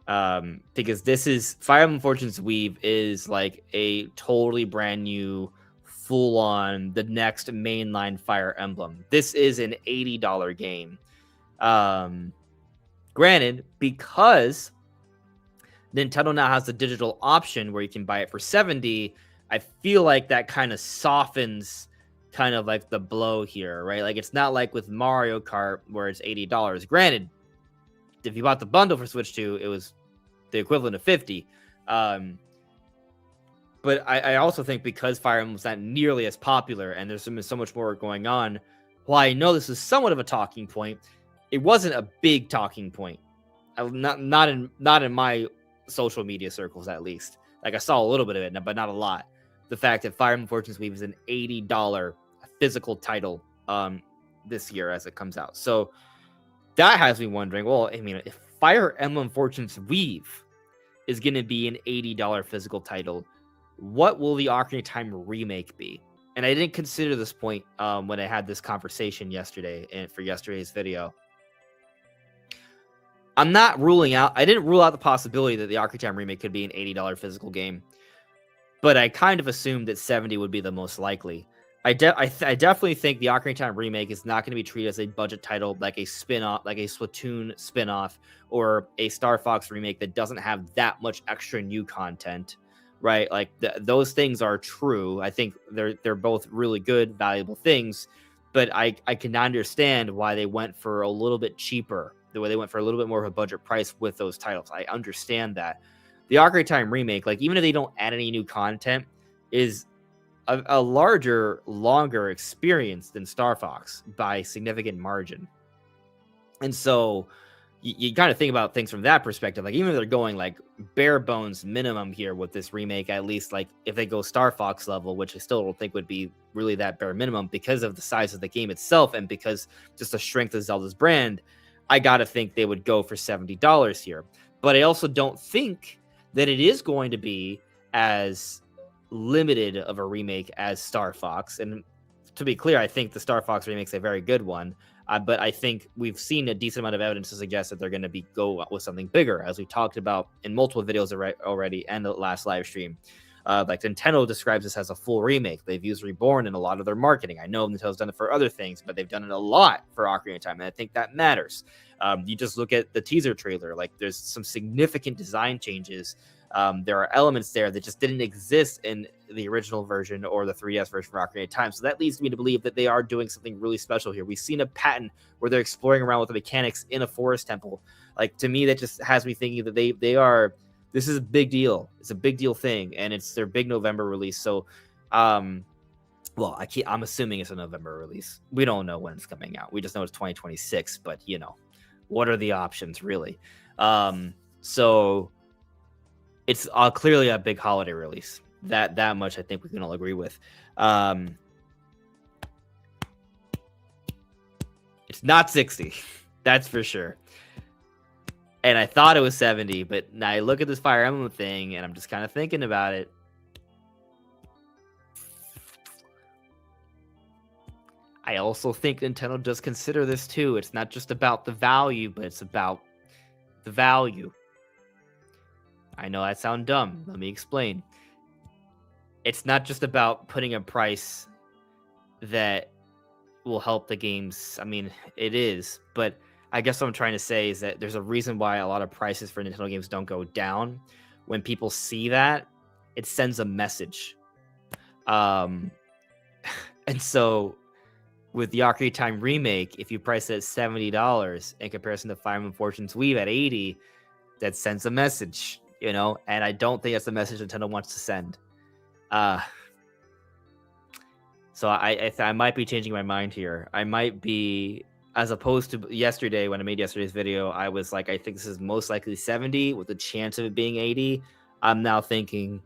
Because this is Fire Emblem Fortune's Weave is like a totally brand new, full-on, the next mainline Fire Emblem. This is an $80 game. Granted, because Nintendo now has the digital option where you can buy it for $70, I feel like that kind of softens kind of like the blow here, right? Like, it's not like with Mario Kart where it's $80. Granted, if you bought the bundle for Switch 2, it was the equivalent of $50. But I also think because Fire Emblem's not nearly as popular and there's so much more going on, while I know this is somewhat of a talking point, it wasn't a big talking point. Not in my social media circles, at least. Like, I saw a little bit of it, but not a lot. The fact that Fire Emblem Fortune's Weave is an $80 physical title this year as it comes out. So that has me wondering, well, I mean, if Fire Emblem Fortune's Weave is going to be an $80 physical title, what will the Ocarina of Time remake be? And I didn't consider this point when I had this conversation yesterday and for yesterday's video. I'm not ruling out, I didn't rule out the possibility that the Ocarina of Time remake could be an $80 physical game, but I kind of assumed that 70 would be the most likely. I definitely think the Ocarina of Time remake is not going to be treated as a budget title like a spin-off, like a Splatoon spin-off or a Star Fox remake that doesn't have that much extra new content, right? Like those things are true. I think they're both really good, valuable things, but I can understand why they went for a little bit cheaper, the way they went for a little bit more of a budget price with those titles. I understand that. The Ocarina of Time remake, like even if they don't add any new content, is a larger, longer experience than Star Fox by significant margin. And so you kind of think about things from that perspective. Like even if they're going like bare bones minimum here with this remake, at least like if they go Star Fox level, which I still don't think would be really that bare minimum because of the size of the game itself and because just the strength of Zelda's brand, I got to think they would go for $70 here. But I also don't think that it is going to be as limited of a remake as Star Fox. And to be clear, I think the Star Fox remake is a very good one. But I think we've seen a decent amount of evidence to suggest that they're going to go with something bigger, as we talked about in multiple videos already and the last live stream. Like Nintendo describes this as a full remake. They've used Reborn in a lot of their marketing. I know Nintendo's done it for other things, but they've done it a lot for Ocarina of Time, and I think that matters. You just look at the teaser trailer, like there's some significant design changes. There are elements there that just didn't exist in the original version or the 3DS version for Ocarina of Time. So that leads me to believe that they are doing something really special here. We've seen a patent where they're exploring around with the mechanics in a forest temple. Like to me, that just has me thinking that they are. This is a big deal. It's a big deal thing, and it's their big November release. So, I'm assuming it's a November release. We don't know when it's coming out. We just know it's 2026. But what are the options really? So it's clearly a big holiday release. That much I think we can all agree with. It's not 60, that's for sure. And I thought it was 70, but now I look at this Fire Emblem thing, and I'm just kind of thinking about it. I also think Nintendo does consider this too. It's not just about the value, but it's about the value. I know that sounds dumb. Let me explain. It's not just about putting a price that will help the games. I mean, it is, but I guess what I'm trying to say is that there's a reason why a lot of prices for Nintendo games don't go down. When people see that, it sends a message. And so with the Ocarina of Time remake, if you price it at $70 in comparison to Fire Emblem Fortune's Weave at $80, that sends a message, and I don't think that's the message Nintendo wants to send. So I might be changing my mind here. I might be, as opposed to yesterday when I made yesterday's video, I was like, I think this is most likely 70 with a chance of it being 80. I'm now thinking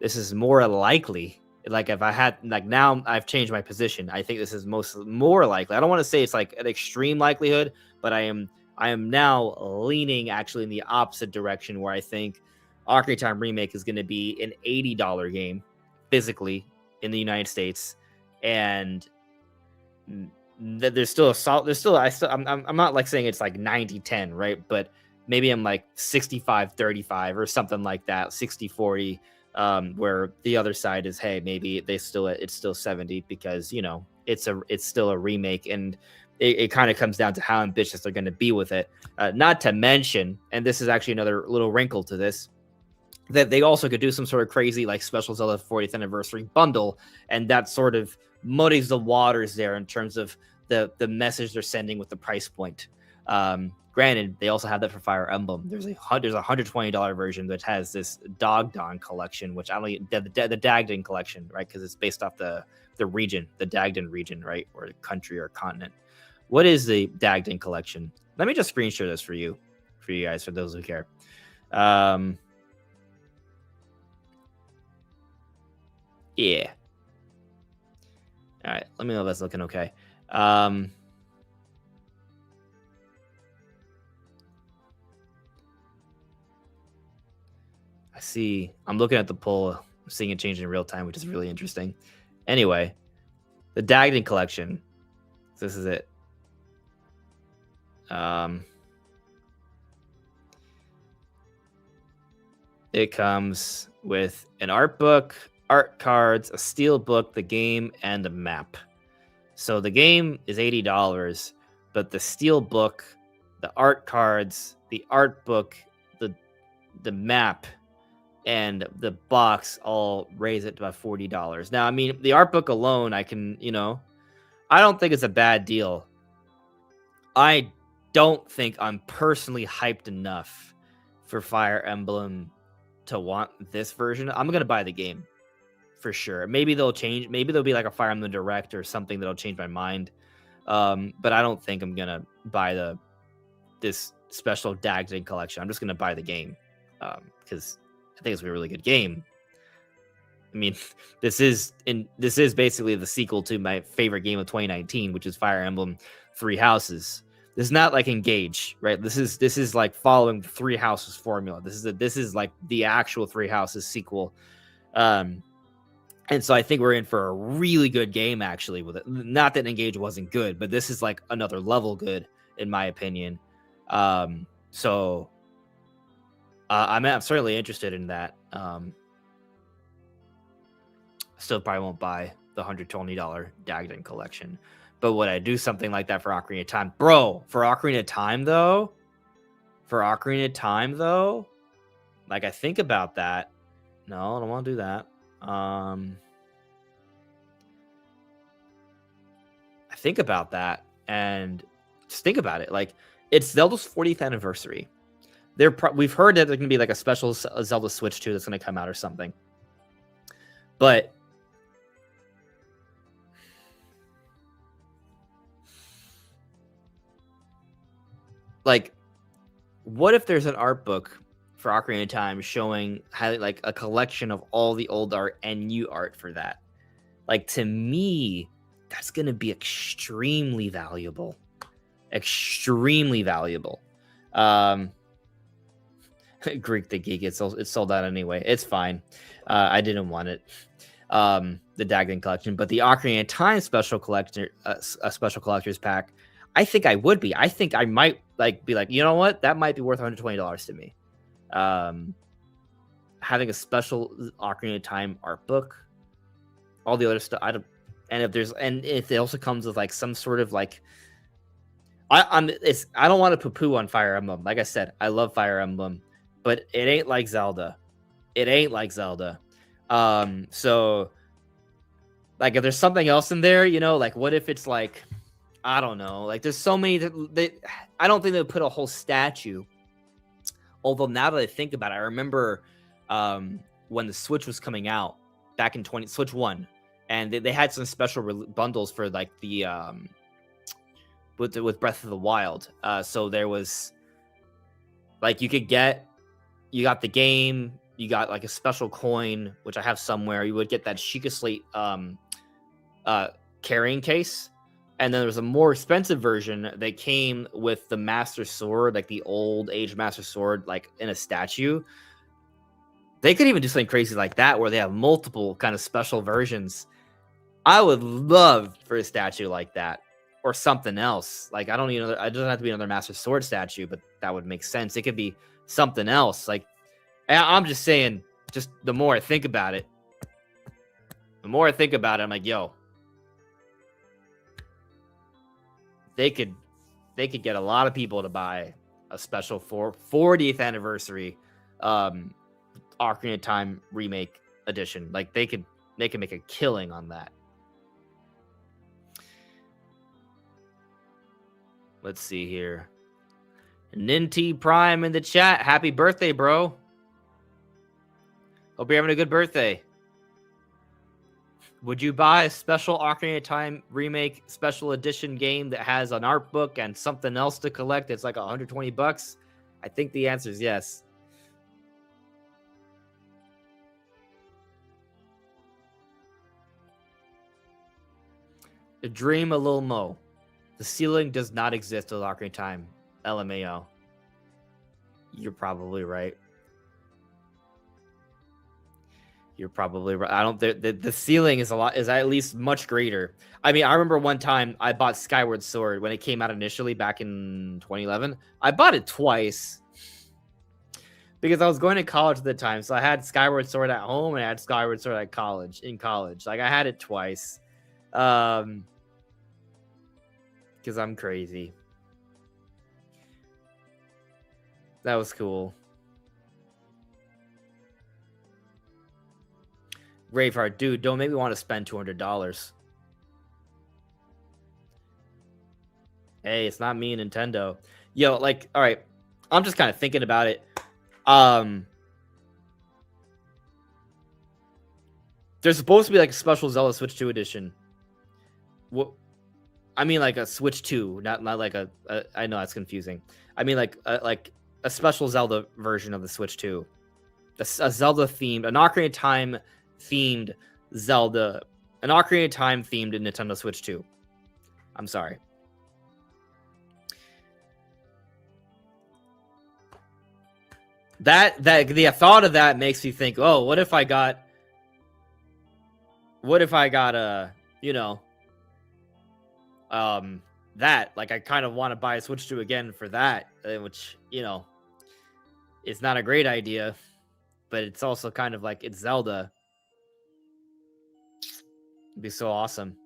this is more likely. Like if I had, like now I've changed my position. I think this is more likely. I don't want to say it's like an extreme likelihood, but I am now leaning actually in the opposite direction where I think Ocarina of Time remake is going to be an $80 game physically in the United States, and there's still I'm not like saying it's like 90-10, right? But maybe I'm like 65-35 or something like that, 60-40. Where the other side is, hey, maybe it's still 70 because it's still a remake, and it kind of comes down to how ambitious they're going to be with it. Not to mention, and this is actually another little wrinkle to this, that they also could do some sort of crazy like special Zelda 40th anniversary bundle, and that sort of muddies the waters there in terms of the message they're sending with the price point. Granted, they also have that for Fire Emblem. There's a $120 version that has this Dagdan collection, which I don't the Dagdan collection, right? Because it's based off the region, the Dagdan region, right, or country or continent. What is the Dagdan collection? Let me just screen share this for you guys, for those who care. Yeah. All right. Let me know if that's looking okay. I see. I'm looking at the poll. I'm seeing it change in real time, which is really interesting. Anyway, the Dagden collection. This is it. It comes with an art book, art cards, a steel book, the game, and a map. So the game is $80, but the steel book, the art cards, the art book, the map, and the box all raise it to about $40. Now, I mean, the art book alone, I can, I don't think it's a bad deal. I don't think I'm personally hyped enough for Fire Emblem to want this version. I'm going to buy the game for sure. Maybe they'll change. Maybe there'll be like a Fire Emblem Direct or something that'll change my mind. But I don't think I'm going to buy this special Dagden collection. I'm just going to buy the game because I think it's a really good game. I mean, this is basically the sequel to my favorite game of 2019, which is Fire Emblem Three Houses. This is not like Engage, right? This is like following the Three Houses formula. This is like the actual Three Houses sequel. And so I think we're in for a really good game, actually, with it. Not that Engage wasn't good, but this is like another level good, in my opinion. So I'm certainly interested in that. Still probably won't buy the $120 Dagden collection. But would I do something like that for Ocarina of Time? Bro, for Ocarina of Time, though, like, I think about that. No, I don't want to do that. I think about that, and just think about it. Like, it's Zelda's 40th anniversary. We've heard that there's going to be like a special Zelda Switch 2 that's going to come out or something. But like, what if there's an art book for Ocarina of Time showing like a collection of all the old art and new art for that? Like, to me, that's going to be extremely valuable. Extremely valuable. Greek the Geek, it's sold out anyway. It's fine. I didn't want it. The Dagden collection, but the Ocarina of Time special collector's pack, I think I would be. I think I might be like, you know what? That might be worth $120 to me. Having a special Ocarina of Time art book, all the other stuff. And if it also comes with like some sort of like, I don't want to poo-poo on Fire Emblem. Like I said, I love Fire Emblem, but it ain't like Zelda. So like, if there's something else in there, like, what if it's like, I don't know, like, there's so many that I don't think they would put a whole statue. Although now that I think about it, I remember when the Switch was coming out back in Switch 1, and they had some special bundles for like the with Breath of the Wild. So there was like, you got the game, you got like a special coin, which I have somewhere. You would get that Sheikah Slate carrying case. And then there was a more expensive version that came with the Master Sword, like the old age Master Sword, like in a statue. They could even do something crazy like that, where they have multiple kind of special versions. I would love for a statue like that, or something else. Like, I don't even, it doesn't have to be another Master Sword statue, but that would make sense. It could be something else. Like, I'm just saying, just the more I think about it, I'm like, yo, they could get a lot of people to buy a special 40th anniversary Ocarina of Time remake edition. Like, they can make a killing on that. Let's see here. Ninty Prime in the chat. Happy birthday, bro. Hope you're having a good birthday. Would you buy a special Ocarina of Time remake special edition game that has an art book and something else to collect? It's like $120. I think the answer is yes. A dream, a little mo. The ceiling does not exist with Ocarina of Time. LMAO. You're probably right. You're probably right. I don't. The ceiling is at least much greater. I mean, I remember one time I bought Skyward Sword when it came out initially back in 2011. I bought it twice because I was going to college at the time, so I had Skyward Sword at home and I had Skyward Sword at college. In college, like I had it twice, because I'm crazy. That was cool. Braveheart, dude, don't make me want to spend $200. Hey, it's not me, Nintendo. Yo, like, all right, I'm just kind of thinking about it. There's supposed to be like a special Zelda Switch 2 edition. What? I mean, like a Switch 2, not like a I know that's confusing. I mean, like a special Zelda version of the Switch 2, a Zelda themed, an Ocarina of Time themed Zelda, an Ocarina of Time themed Nintendo Switch 2. I'm sorry. That the thought of that makes me think, oh, what if I got you know, that, like, I kind of want to buy a Switch 2 again for that, which, you know, it's not a great idea, but it's also kind of like, it's Zelda. It'd be so awesome.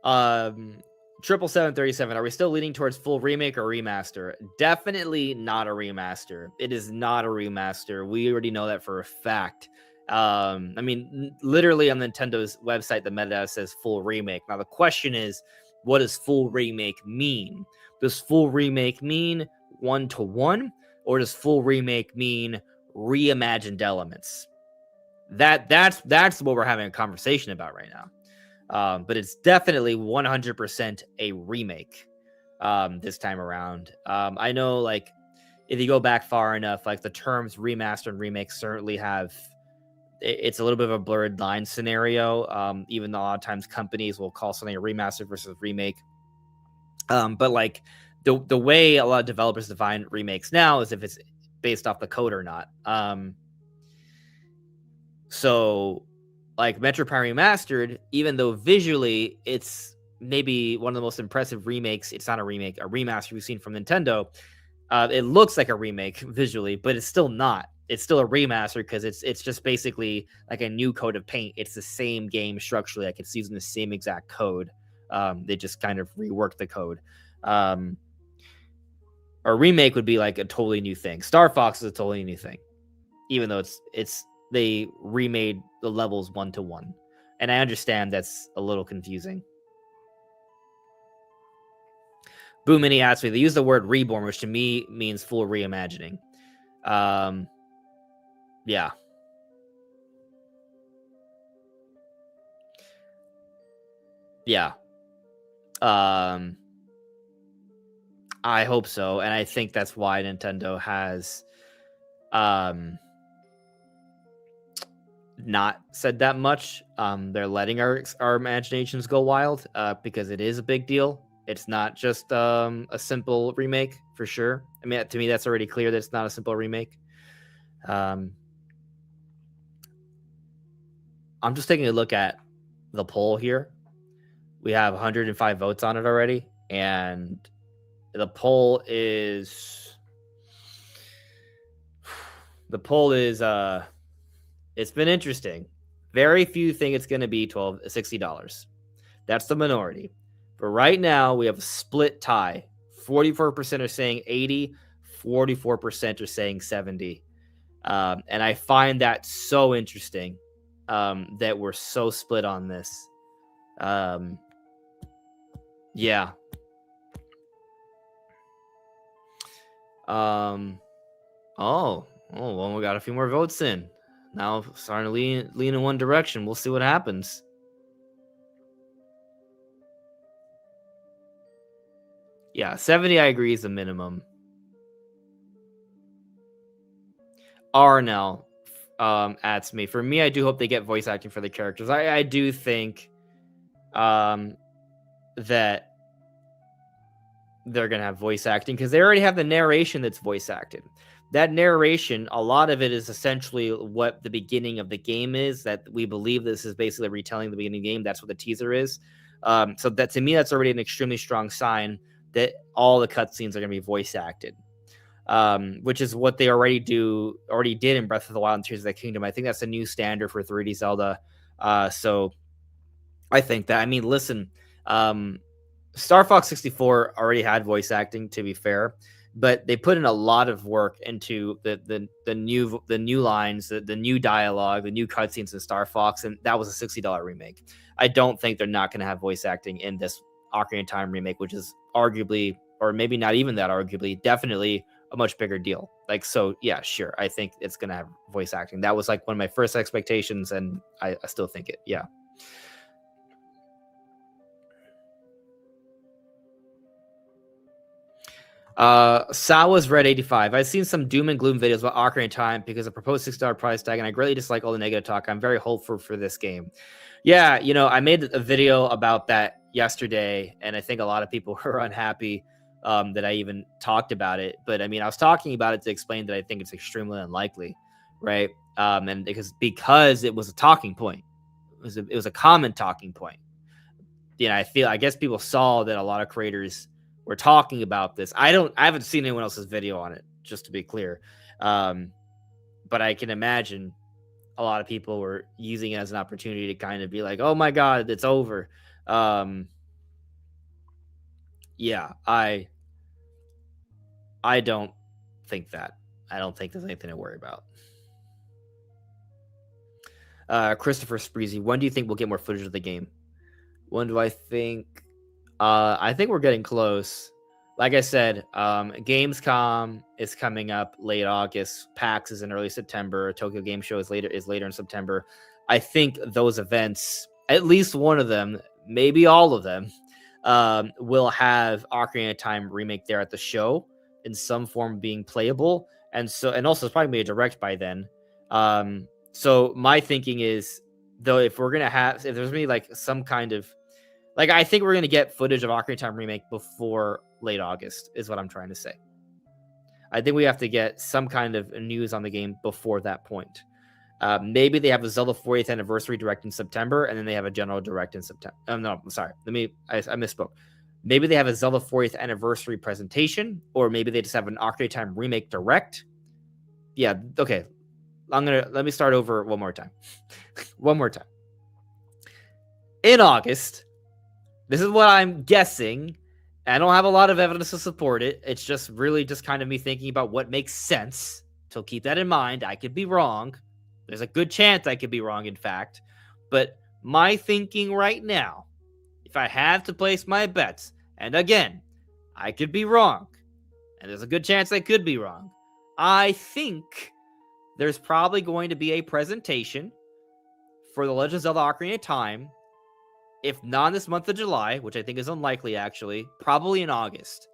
77737, are we still leaning towards full remake or remaster? Definitely not a remaster. It is not a remaster. We already know that for a fact. I mean, literally on Nintendo's website, the metadata says full remake. Now, the question is, what does full remake mean? Does full remake mean 1-to-1, or does full remake mean reimagined elements? That's what we're having a conversation about right now. But it's definitely 100% a remake this time around. I know, like, if you go back far enough, like, the terms remaster and remake certainly have, it's a little bit of a blurred line scenario, even though a lot of times companies will call something a remaster versus remake. But like the way a lot of developers define remakes now is if it's based off the code or not. So like Metroid Prime Remastered, even though visually it's maybe one of the most impressive remakes, it's not a remake, a remaster we've seen from Nintendo. It looks like a remake visually, but it's still not. It's still a remaster because it's just basically like a new coat of paint. It's the same game structurally. Like, it's using the same exact code. They just kind of reworked the code. A remake would be like a totally new thing. Star Fox is a totally new thing, even though it's they remade the levels 1-to-1. And I understand that's a little confusing. Boo Mini asked me, they use the word reborn, which to me means full reimagining. Yeah. Yeah. I hope so. And I think that's why Nintendo has not said that much. They're letting our imaginations go wild because it is a big deal. It's not just a simple remake, for sure. I mean, to me, that's already clear that it's not a simple remake. I'm just taking a look at the poll here. We have 105 votes on it already, and the poll is it's been interesting. Very few think it's going to be $60. That's the minority. But right now we have a split tie. 44% are saying 80, 44% are saying 70. And I find that so interesting, that we're so split on this. Yeah. Well, we got a few more votes in. Now starting to lean in one direction. We'll see what happens. Yeah, 70 I agree is the minimum. Arnell adds me. For me, I do hope they get voice acting for the characters. I do think that they're going to have voice acting because they already have the narration that's voice acted. that narration, a lot of it is essentially what the beginning of the game is, that we believe this is basically retelling the beginning of the game. That's what the teaser is. So that, to me, that's already an extremely strong sign that all the cutscenes are going to be voice acted, which is what they already did in Breath of the Wild and Tears of the Kingdom. I think that's a new standard for 3D Zelda. So I think that, I mean, listen, Star Fox 64 already had voice acting, to be fair, but they put in a lot of work into the new lines, the new dialogue, the new cutscenes in Star Fox, and that was a $60 remake. I don't think they're not going to have voice acting in this Ocarina of Time remake, which is arguably, or maybe not even that arguably, definitely a much bigger deal. Like, so yeah, sure, I think it's going to have voice acting. That was like one of my first expectations, and I still think it. Yeah. Sawa's Red 85. I've seen some doom and gloom videos about Ocarina of Time because of proposed $6 price tag, and I greatly dislike all the negative talk. I'm very hopeful for this game. Yeah, you know, I made a video about that yesterday, and I think a lot of people were unhappy that I even talked about it. But I mean, I was talking about it to explain that I think it's extremely unlikely, right? And because it was a talking point, it was a common talking point. You know, I guess people saw that a lot of creators were talking about this. I haven't seen anyone else's video on it, just to be clear. But I can imagine a lot of people were using it as an opportunity to kind of be like, oh my God, it's over. Yeah, I don't think that. I don't think there's anything to worry about. Christopher Spreezy, when do you think we'll get more footage of the game? When do I think? I think we're getting close. Like I said, Gamescom is coming up late August. PAX is in early September. Tokyo Game Show is later in September. I think those events, at least one of them, maybe all of them, will have Ocarina of Time remake there at the show in some form being playable, and also it's probably be a direct by then. So my thinking is, though, if there's gonna be like some kind of, like, I think we're going to get footage of Ocarina of Time remake before late August, is what I'm trying to say. I think we have to get some kind of news on the game before that point. Maybe they have a Zelda 40th anniversary direct in September, and then they have a general direct in September. No, I'm sorry. I misspoke. Maybe they have a Zelda 40th anniversary presentation, or maybe they just have an Ocarina of Time remake direct. Yeah, okay. Let me start over one more time. One more time. In August, this is what I'm guessing. I don't have a lot of evidence to support it. It's just really just kind of me thinking about what makes sense. So keep that in mind. I could be wrong. There's a good chance I could be wrong, in fact. But my thinking right now, if I have to place my bets, and again, I could be wrong, and there's a good chance I could be wrong, I think there's probably going to be a presentation for The Legend of Zelda Ocarina of Time, if not this month of July, which I think is unlikely, actually, probably in August.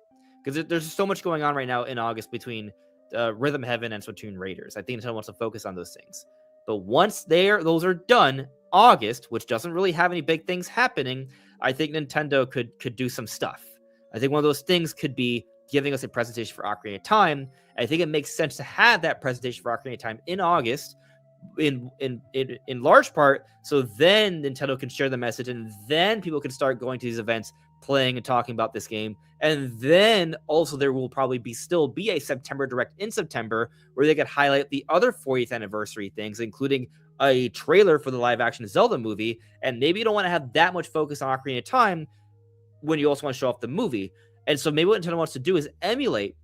Because there's so much going on right now in August between Rhythm Heaven and Splatoon Raiders. I think Nintendo wants to focus on those things. But once those are done, August, which doesn't really have any big things happening, I think Nintendo could do some stuff. I think one of those things could be giving us a presentation for Ocarina of Time. I think it makes sense to have that presentation for Ocarina of Time in August, in large part, so then Nintendo can share the message, and then people can start going to these events, playing and talking about this game. And then also there will probably still be a September direct in September where they could highlight the other 40th anniversary things, including a trailer for the live action Zelda movie. And maybe you don't want to have that much focus on Ocarina of Time when you also want to show off the movie. And so maybe what Nintendo wants to do is emulate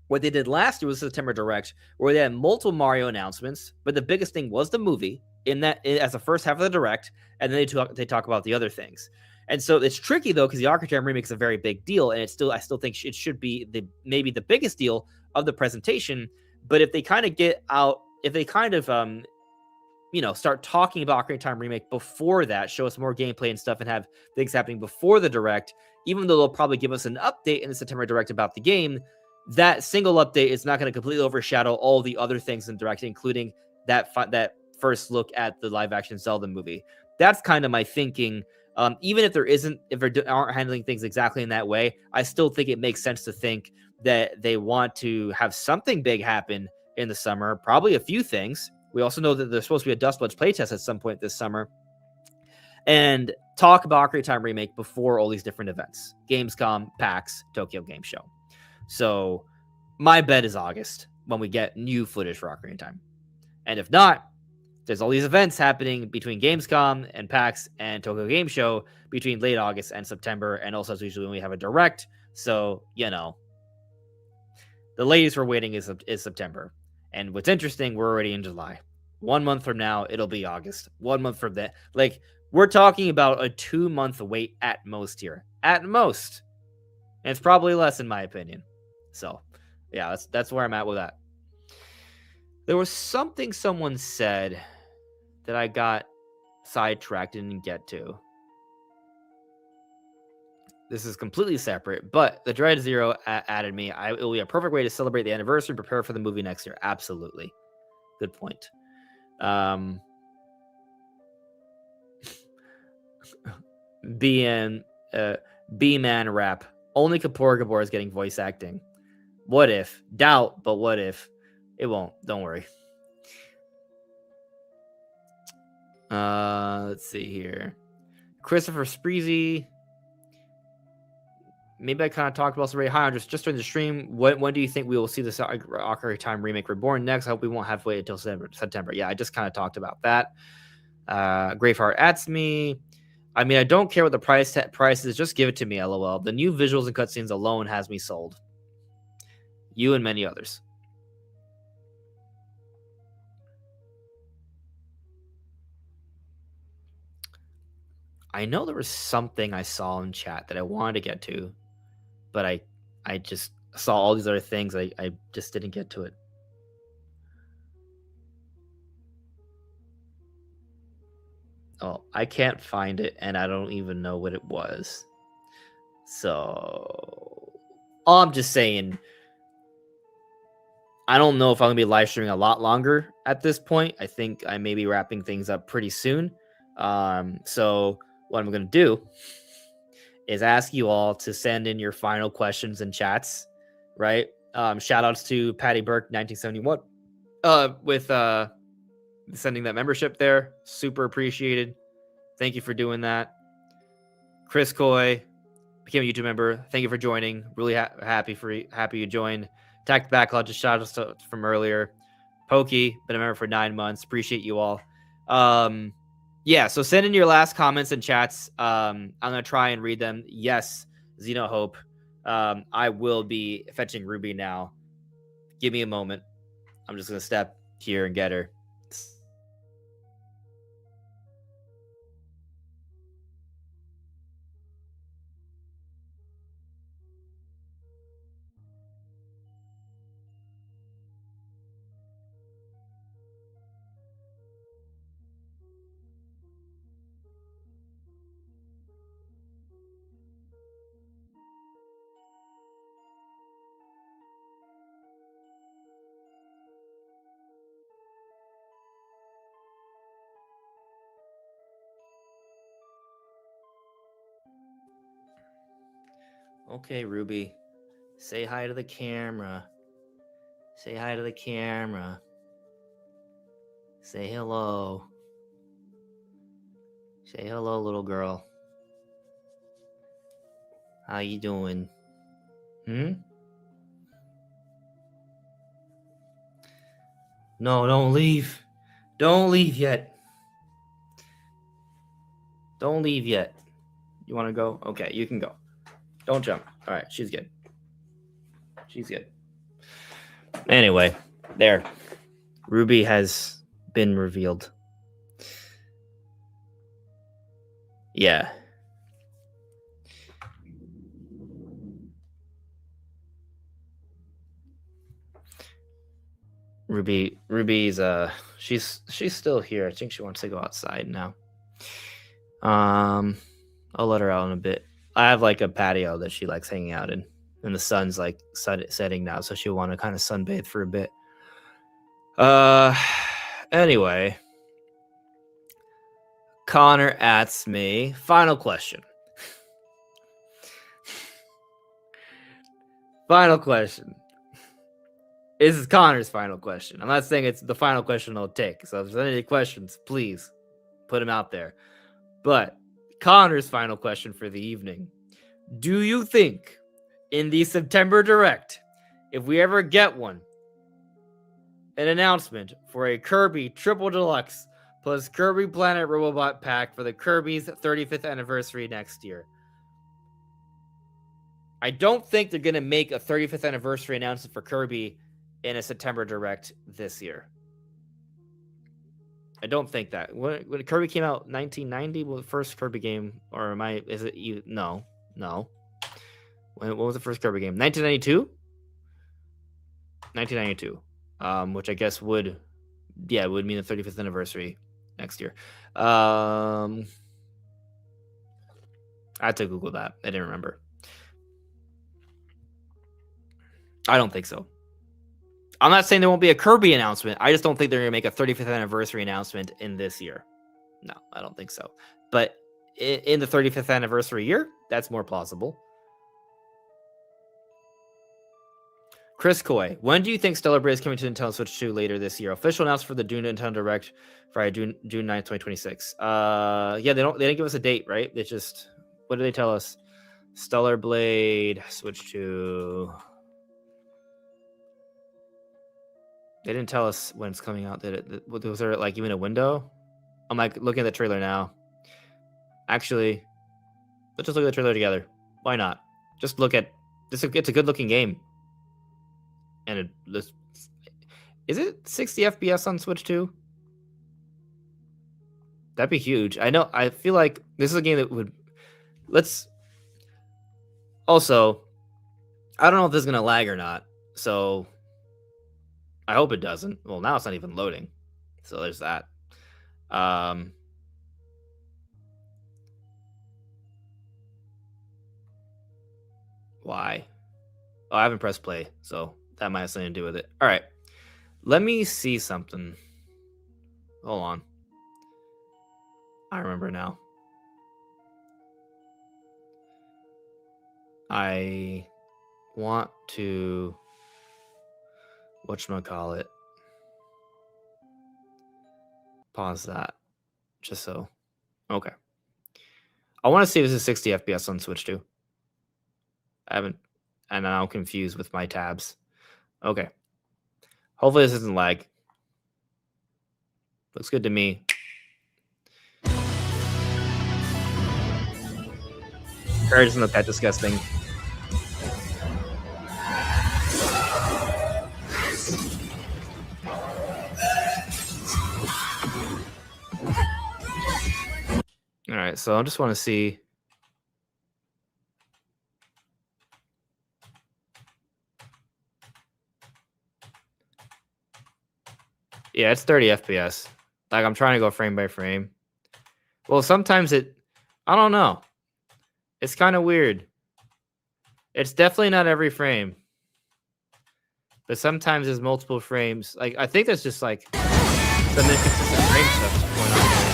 what they did last year with September Direct, where they had multiple Mario announcements, but the biggest thing was the movie as the first half of the Direct, and then they talk about the other things. And so it's tricky, though, because the Ocarina of Time remake is a very big deal, and I still think it should be maybe the biggest deal of the presentation. But if they kind of start talking about Ocarina of Time remake before that, show us more gameplay and stuff, and have things happening before the Direct, even though they'll probably give us an update in the September Direct about the game, that single update is not going to completely overshadow all the other things in Direct, including that first look at the live-action Zelda movie. That's kind of my thinking. Even if they aren't handling things exactly in that way, I still think it makes sense to think that they want to have something big happen in the summer, probably a few things. We also know that there's supposed to be a Dust Bloods playtest at some point this summer. And talk about Ocarina of Time Remake before all these different events. Gamescom, PAX, Tokyo Game Show. So my bet is August when we get new footage for Ocarina of Time. And if not, there's all these events happening between Gamescom and PAX and Tokyo Game Show between late August and September. And also, it's usually when we have a direct. So, the latest we're waiting is September. And what's interesting, we're already in July. 1 month from now, it'll be August. 1 month from that. Like, we're talking about a 2-month wait at most here. At most. And it's probably less, in my opinion. So, yeah, that's where I'm at with that. There was something someone said that I got sidetracked and didn't get to. This is completely separate, but the Dread Zero added me. It will be a perfect way to celebrate the anniversary and prepare for the movie next year. Absolutely. Good point. B-Man rap. Only Kapoor Gabor is getting voice acting. What if? Doubt, but what if? It won't. Don't worry. Let's see here. Christopher Spreezy. Maybe I kind of talked about this already. Hi, Andres. Just during the stream, when do you think we will see the Ocarina of Time Remake Reborn next? I hope we won't have to wait until September. Yeah, I just kind of talked about that. Graveheart adds me. I mean, I don't care what the price is. Just give it to me, LOL. The new visuals and cutscenes alone has me sold. You and many others. I know there was something I saw in chat that I wanted to get to, but I just saw all these other things. I just didn't get to it. Oh, I can't find it, and I don't even know what it was. So, I'm just saying, I don't know if I'm going to be live streaming a lot longer at this point. I think I may be wrapping things up pretty soon. So what I'm going to do is ask you all to send in your final questions and chats, right? Shout outs to Patty Burke, 1971, with sending that membership there. Super appreciated. Thank you for doing that. Chris Coy became a YouTube member. Thank you for joining. Really happy you joined. Attack the Backlog, just shout outs from earlier. Pokey, been a member for 9 months. Appreciate you all. Yeah, so send in your last comments and chats. I'm going to try and read them. Yes, Xeno Hope. I will be fetching Ruby now. Give me a moment. I'm just going to step here and get her. Okay, Ruby. Say hi to the camera. Say hi to the camera. Say hello. Say hello, little girl. How you doing? No, don't leave. Don't leave yet. Don't leave yet. You want to go? Okay, you can go. Don't jump. All right, she's good. She's good. Anyway, there. Ruby has been revealed. Yeah. Ruby's she's still here. I think she wants to go outside now. I'll let her out in a bit. I have like a patio that she likes hanging out in, and the sun's like setting now, so she'll want to kind of sunbathe for a bit. Anyway, Connor asks me, final question. Final question. This is Connor's final question. I'm not saying it's the final question I'll take. So if there's any questions, please put them out there. But Connor's final question for the evening. Do you think in the September Direct, if we ever get one, an announcement for a Kirby Triple Deluxe plus Kirby Planet Robobot pack for the Kirby's 35th anniversary next year? I don't think they're going to make a 35th anniversary announcement for Kirby in a September Direct this year. I don't think that. When Kirby came out 1990, well, the first Kirby game, or am I, is it you? No. What was the first Kirby game? 1992? 1992. Which I guess would mean the 35th anniversary next year. I had to Google that. I didn't remember. I don't think so. I'm not saying there won't be a Kirby announcement. I just don't think they're going to make a 35th anniversary announcement in this year. No, I don't think so. But in the 35th anniversary year, that's more plausible. Chris Coy, when do you think Stellar Blade is coming to Nintendo Switch 2 later this year? Official announcement for the Dune Nintendo Direct Friday, June 9th, 2026. They didn't give us a date, right? They just, what did they tell us? Stellar Blade Switch 2. They didn't tell us when it's coming out. Was there like even a window? I'm like looking at the trailer now. Actually, let's just look at the trailer together. Why not? Just look at this. It's a good looking game. And is it 60 FPS on Switch 2? That'd be huge. I know. I feel like this is a game that would. Also, I don't know if this is gonna lag or not. So I hope it doesn't. Well, now it's not even loading. So there's that. Why? Oh, I haven't pressed play, so that might have something to do with it. All right. Let me see something. Hold on. I remember now. I want to... whatchamacallit? Pause that. Just so. Okay. I want to see if this is 60 FPS on Switch 2. I haven't... and I'm confused with my tabs. Okay. Hopefully this isn't lag. Looks good to me. Courage doesn't look that disgusting. All right, so I just want to see. Yeah, it's 30 FPS. Like, I'm trying to go frame by frame. Well, sometimes I don't know. It's kind of weird. It's definitely not every frame. But sometimes there's multiple frames. Like, I think that's just like some inconsistent frame stuff going on there.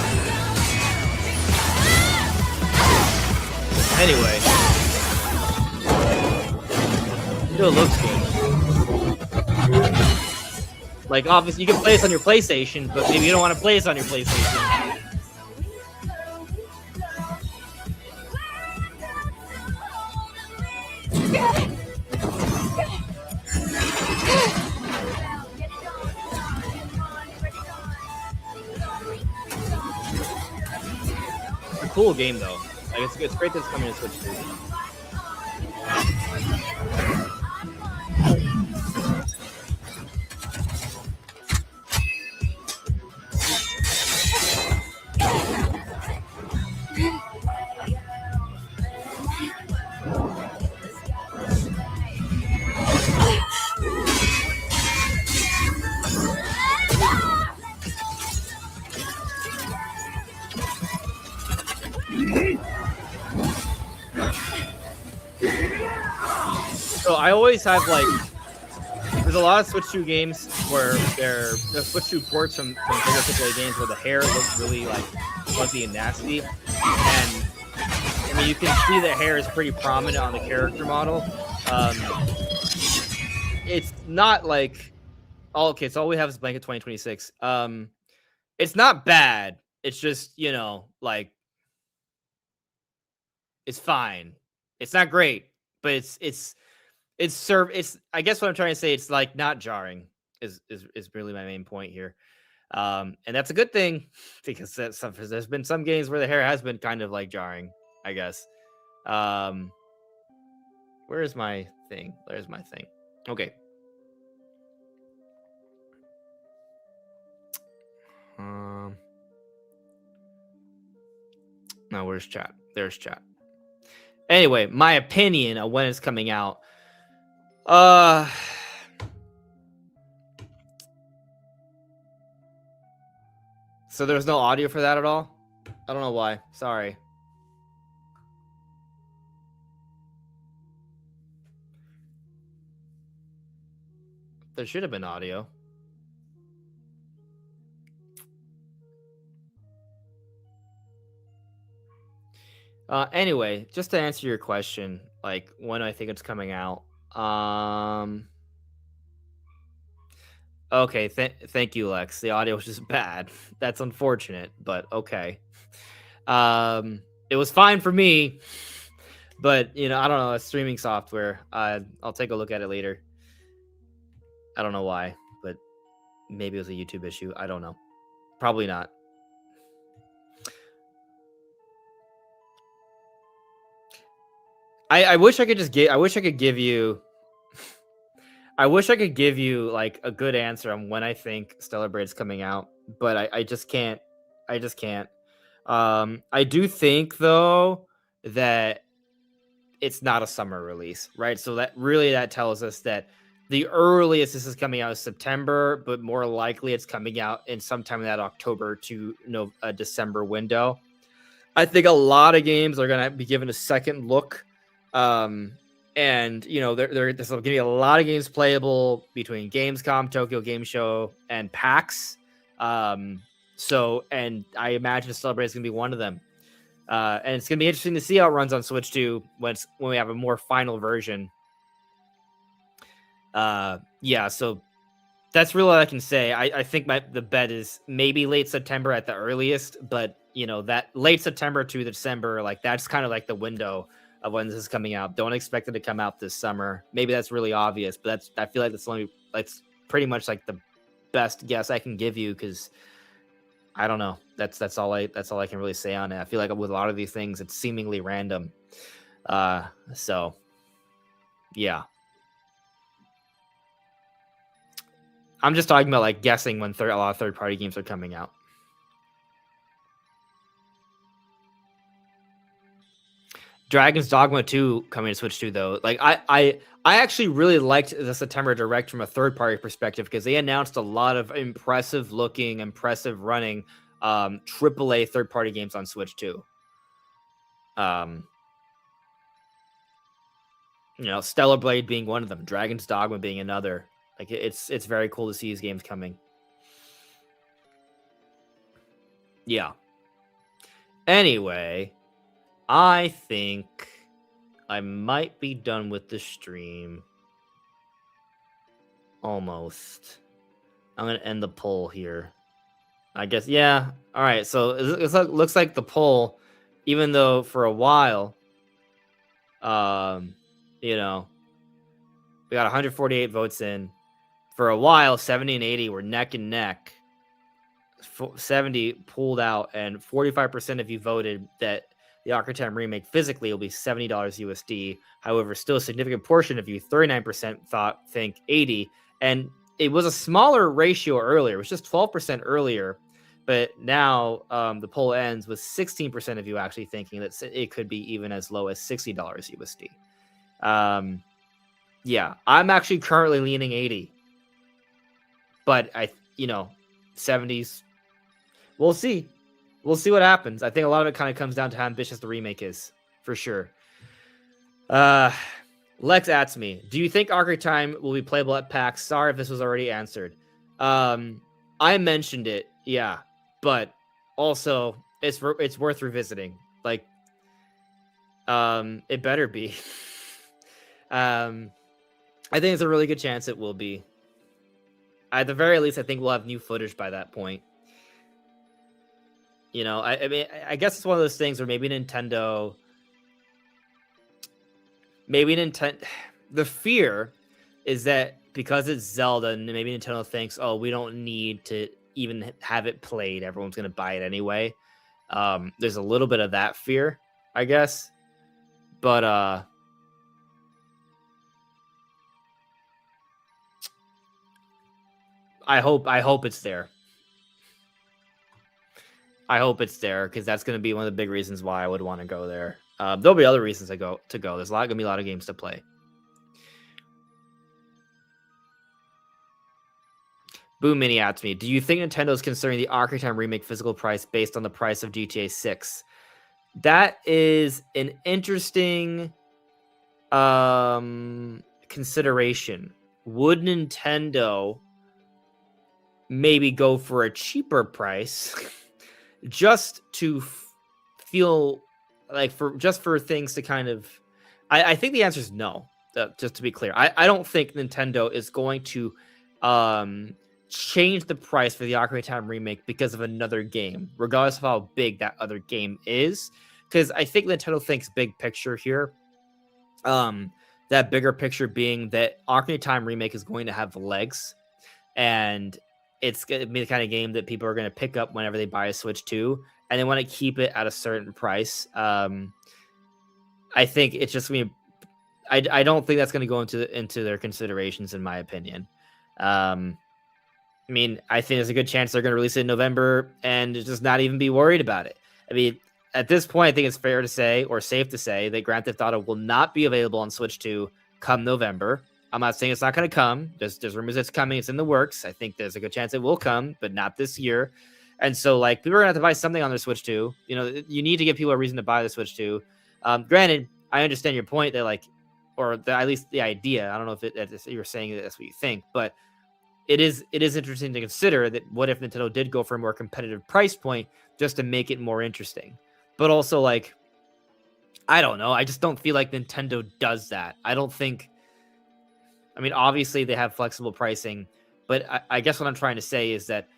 Anyway. Still looks good. Like, obviously, you can play this on your PlayStation, but maybe you don't want to play this on your PlayStation. It's a cool game, though. Like, it's great that it's coming to Switch 2. So I always have, like, there's a lot of Switch 2 games where they're Switch 2 ports from bigger AAA games where the hair looks really, like, fuzzy and nasty. And, I mean, you can see the hair is pretty prominent on the character model. It's not like okay, so all we have is Blanket 2026. It's not bad. It's just, like it's fine. It's not great, but it's I guess what I'm trying to say, it's like not jarring is really my main point here. And that's a good thing because there's been some games where the hair has been kind of like jarring, I guess. Um, where is my thing? There's my thing. Okay. No, where's chat? There's chat. Anyway, my opinion of when it's coming out. So there's no audio for that at all? I don't know why. Sorry. There should have been audio. Anyway, just to answer your question, like when I think it's coming out. Okay, thank you, Lex. The audio was just bad. That's unfortunate, but okay. It was fine for me, but I don't know. It's streaming software. I'll take a look at it later. I don't know why, but maybe it was a YouTube issue. I don't know. Probably not. I wish I could just give. I wish I could give you. I wish I could give you like a good answer on when I think Stellar Blade's coming out, but I just can't. I just can't. I do think though that it's not a summer release, right? So that tells us that the earliest this is coming out is September, but more likely it's coming out in sometime in that October to December window. I think a lot of games are going to be given a second look. And there's going to be a lot of games playable between Gamescom, Tokyo Game Show, and PAX. And I imagine Stellar Blade is going to be one of them. And it's going to be interesting to see how it runs on Switch 2 when we have a more final version. So that's really all I can say. I think the bet is maybe late September at the earliest, but that late September to December, like that's kind of like the window of when this is coming out. Don't expect it to come out this summer. Maybe that's really obvious, but I feel like that's pretty much like the best guess I can give you because I don't know. That's all I can really say on it. I feel like with a lot of these things, it's seemingly random. So yeah. I'm just talking about like guessing when a lot of third-party games are coming out. Dragon's Dogma 2 coming to Switch 2 though. Like I actually really liked the September Direct from a third-party perspective because they announced a lot of impressive running AAA third-party games on Switch 2. Stellar Blade being one of them, Dragon's Dogma being another. Like it's very cool to see these games coming. Yeah. Anyway, I think I might be done with the stream. Almost. I'm going to end the poll here. I guess, yeah. All right, so it looks like the poll, even though for a while, we got 148 votes in. For a while, 70 and 80 were neck and neck. 70 pulled out, and 45% of you voted that the Ocarina of Time remake physically will be $70 USD. However, still a significant portion of you, 39%, think 80. And it was a smaller ratio earlier. It was just 12% earlier. But now the poll ends with 16% of you actually thinking that it could be even as low as $60 USD. Yeah, I'm actually currently leaning 80. But 70s. We'll see. We'll see what happens. I think a lot of it kind of comes down to how ambitious the remake is, for sure. Lex asks me, do you think Ocarina of Time will be playable at PAX? Sorry if this was already answered. I mentioned it, yeah, but also it's worth revisiting. Like, it better be. Um, I think it's a really good chance it will be. At the very least, I think we'll have new footage by that point. You know, I mean, I guess it's one of those things where maybe Nintendo, the fear is that because it's Zelda, and maybe Nintendo thinks, oh, we don't need to even have it played. Everyone's going to buy it anyway. There's a little bit of that fear, I guess. But I hope it's there. I hope it's there because that's going to be one of the big reasons why I would want to go there. There'll be other reasons to go. There's going to be a lot of games to play. Boom Mini asked me, do you think Nintendo's considering the Ocarina of Time remake physical price based on the price of GTA 6? That is an interesting consideration. Would Nintendo maybe go for a cheaper price just to feel like for things to kind of... I think the answer is no, just to be clear. I don't think Nintendo is going to change the price for the Ocarina of Time remake because of another game, regardless of how big that other game is. Because I think Nintendo thinks big picture here. That bigger picture being that Ocarina of Time remake is going to have legs, and it's going to be the kind of game that people are going to pick up whenever they buy a Switch 2, and they want to keep it at a certain price. I think it's just going to... I don't think that's going to go into their considerations, in my opinion. I mean, I think there's a good chance they're going to release it in November and just not even be worried about it. I mean, at this point, I think it's fair to say, or safe to say, that Grand Theft Auto will not be available on Switch 2 come November. I'm not saying it's not going to come. There's rumors it's coming. It's in the works. I think there's a good chance it will come, but not this year. And so, like, people are going to have to buy something on their Switch 2. You know, you need to give people a reason to buy the Switch 2. Granted, I understand your point that, like, at least the idea. I don't know if you're saying that's what you think, but it is interesting to consider that what if Nintendo did go for a more competitive price point just to make it more interesting. But also, like, I don't know. I just don't feel like Nintendo does that. I don't think... I mean, obviously they have flexible pricing, but I guess what I'm trying to say is that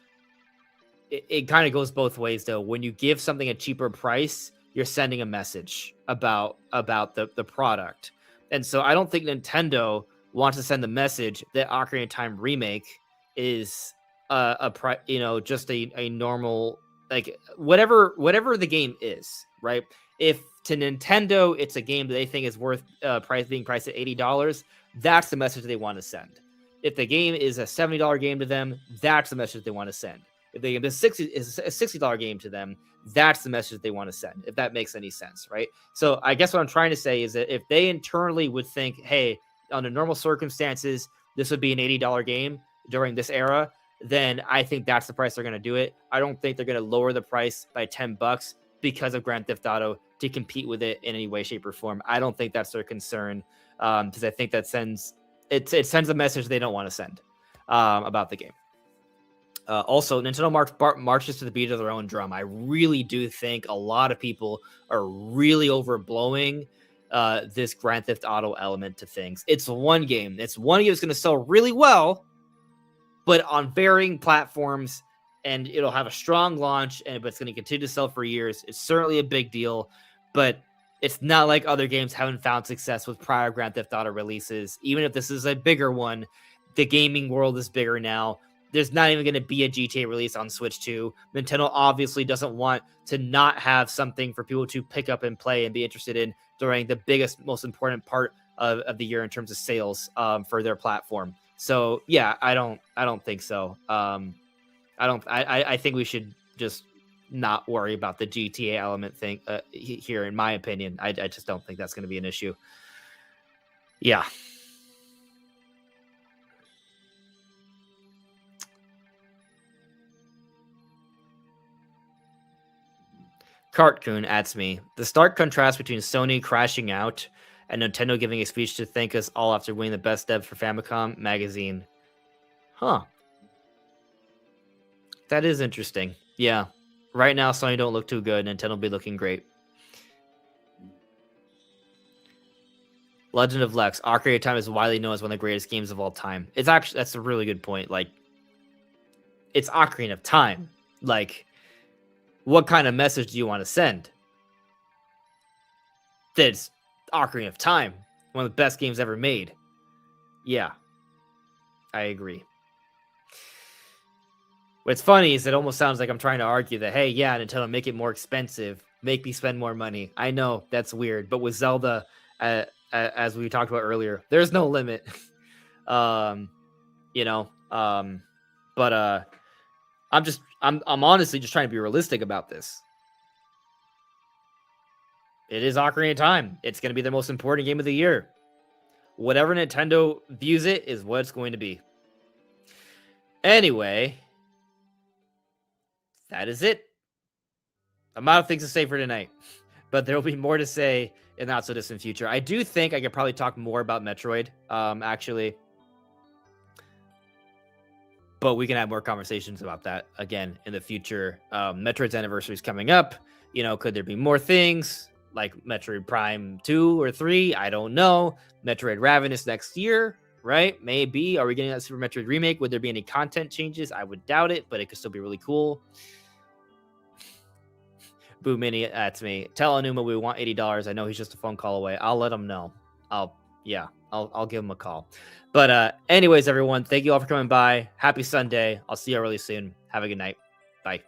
it kind of goes both ways, though. When you give something a cheaper price, you're sending a message about the product. And so I don't think Nintendo wants to send the message that Ocarina of Time remake is just a normal, like, whatever the game is, right? If to Nintendo it's a game that they think is worth being priced at $80, that's the message they want to send. If the game is a $70 game to them, that's the message they want to send. If the game is a $60 game to them, that's the message they want to send, if that makes any sense, right? So I guess what I'm trying to say is that if they internally would think, hey, under normal circumstances, this would be an $80 game during this era, then I think that's the price they're going to do it. I don't think they're going to lower the price by $10 because of Grand Theft Auto to compete with it in any way, shape, or form. I don't think that's their concern, because I think that sends a message they don't want to send about the game. Also, Nintendo marches to the beat of their own drum. I really do think a lot of people are really overblowing this Grand Theft Auto element to things. It's one game. It's one game that's going to sell really well, but on varying platforms, and it'll have a strong launch, but it's going to continue to sell for years. It's certainly a big deal, but it's not like other games haven't found success with prior Grand Theft Auto releases. Even if this is a bigger one, the gaming world is bigger now. There's not even going to be a GTA release on Switch 2. Nintendo obviously doesn't want to not have something for people to pick up and play and be interested in during the biggest, most important part of the year in terms of sales for their platform. So yeah, I don't think so. I think we should just not worry about the GTA element thing here, in my opinion. I just don't think that's going to be an issue. Yeah. Cartcoon adds me. The stark contrast between Sony crashing out and Nintendo giving a speech to thank us all after winning the best dev for Famicom magazine. Huh. That is interesting. Yeah. Right now, Sony don't look too good. Nintendo will be looking great. Legend of Lex. Ocarina of Time is widely known as one of the greatest games of all time. It's actually, that's a really good point. Like, it's Ocarina of Time. Like, what kind of message do you want to send? That's Ocarina of Time, one of the best games ever made. Yeah, I agree. What's funny is it almost sounds like I'm trying to argue that, hey, yeah, Nintendo, make it more expensive, make me spend more money. I know that's weird, but with Zelda, as we talked about earlier, there's no limit. You know, but I'm honestly just trying to be realistic about this. It is Ocarina of Time. It's going to be the most important game of the year. Whatever Nintendo views it is what it's going to be. Anyway, that is it. I'm out of things to say for tonight, but there will be more to say in the not so distant future. I do think I could probably talk more about Metroid, actually, but we can have more conversations about that again in the future. Metroid's anniversary is coming up. You know, could there be more things like Metroid Prime 2 or 3? I don't know. Metroid Ravenous next year, right? Maybe. Are we getting that Super Metroid remake? Would there be any content changes? I would doubt it, but it could still be really cool. Boo Mini, that's me. Tell Anuma we want $80. I know he's just a phone call away. I'll let him know. I'll give him a call. But anyways, everyone, thank you all for coming by. Happy Sunday. I'll see you really soon. Have a good night. Bye.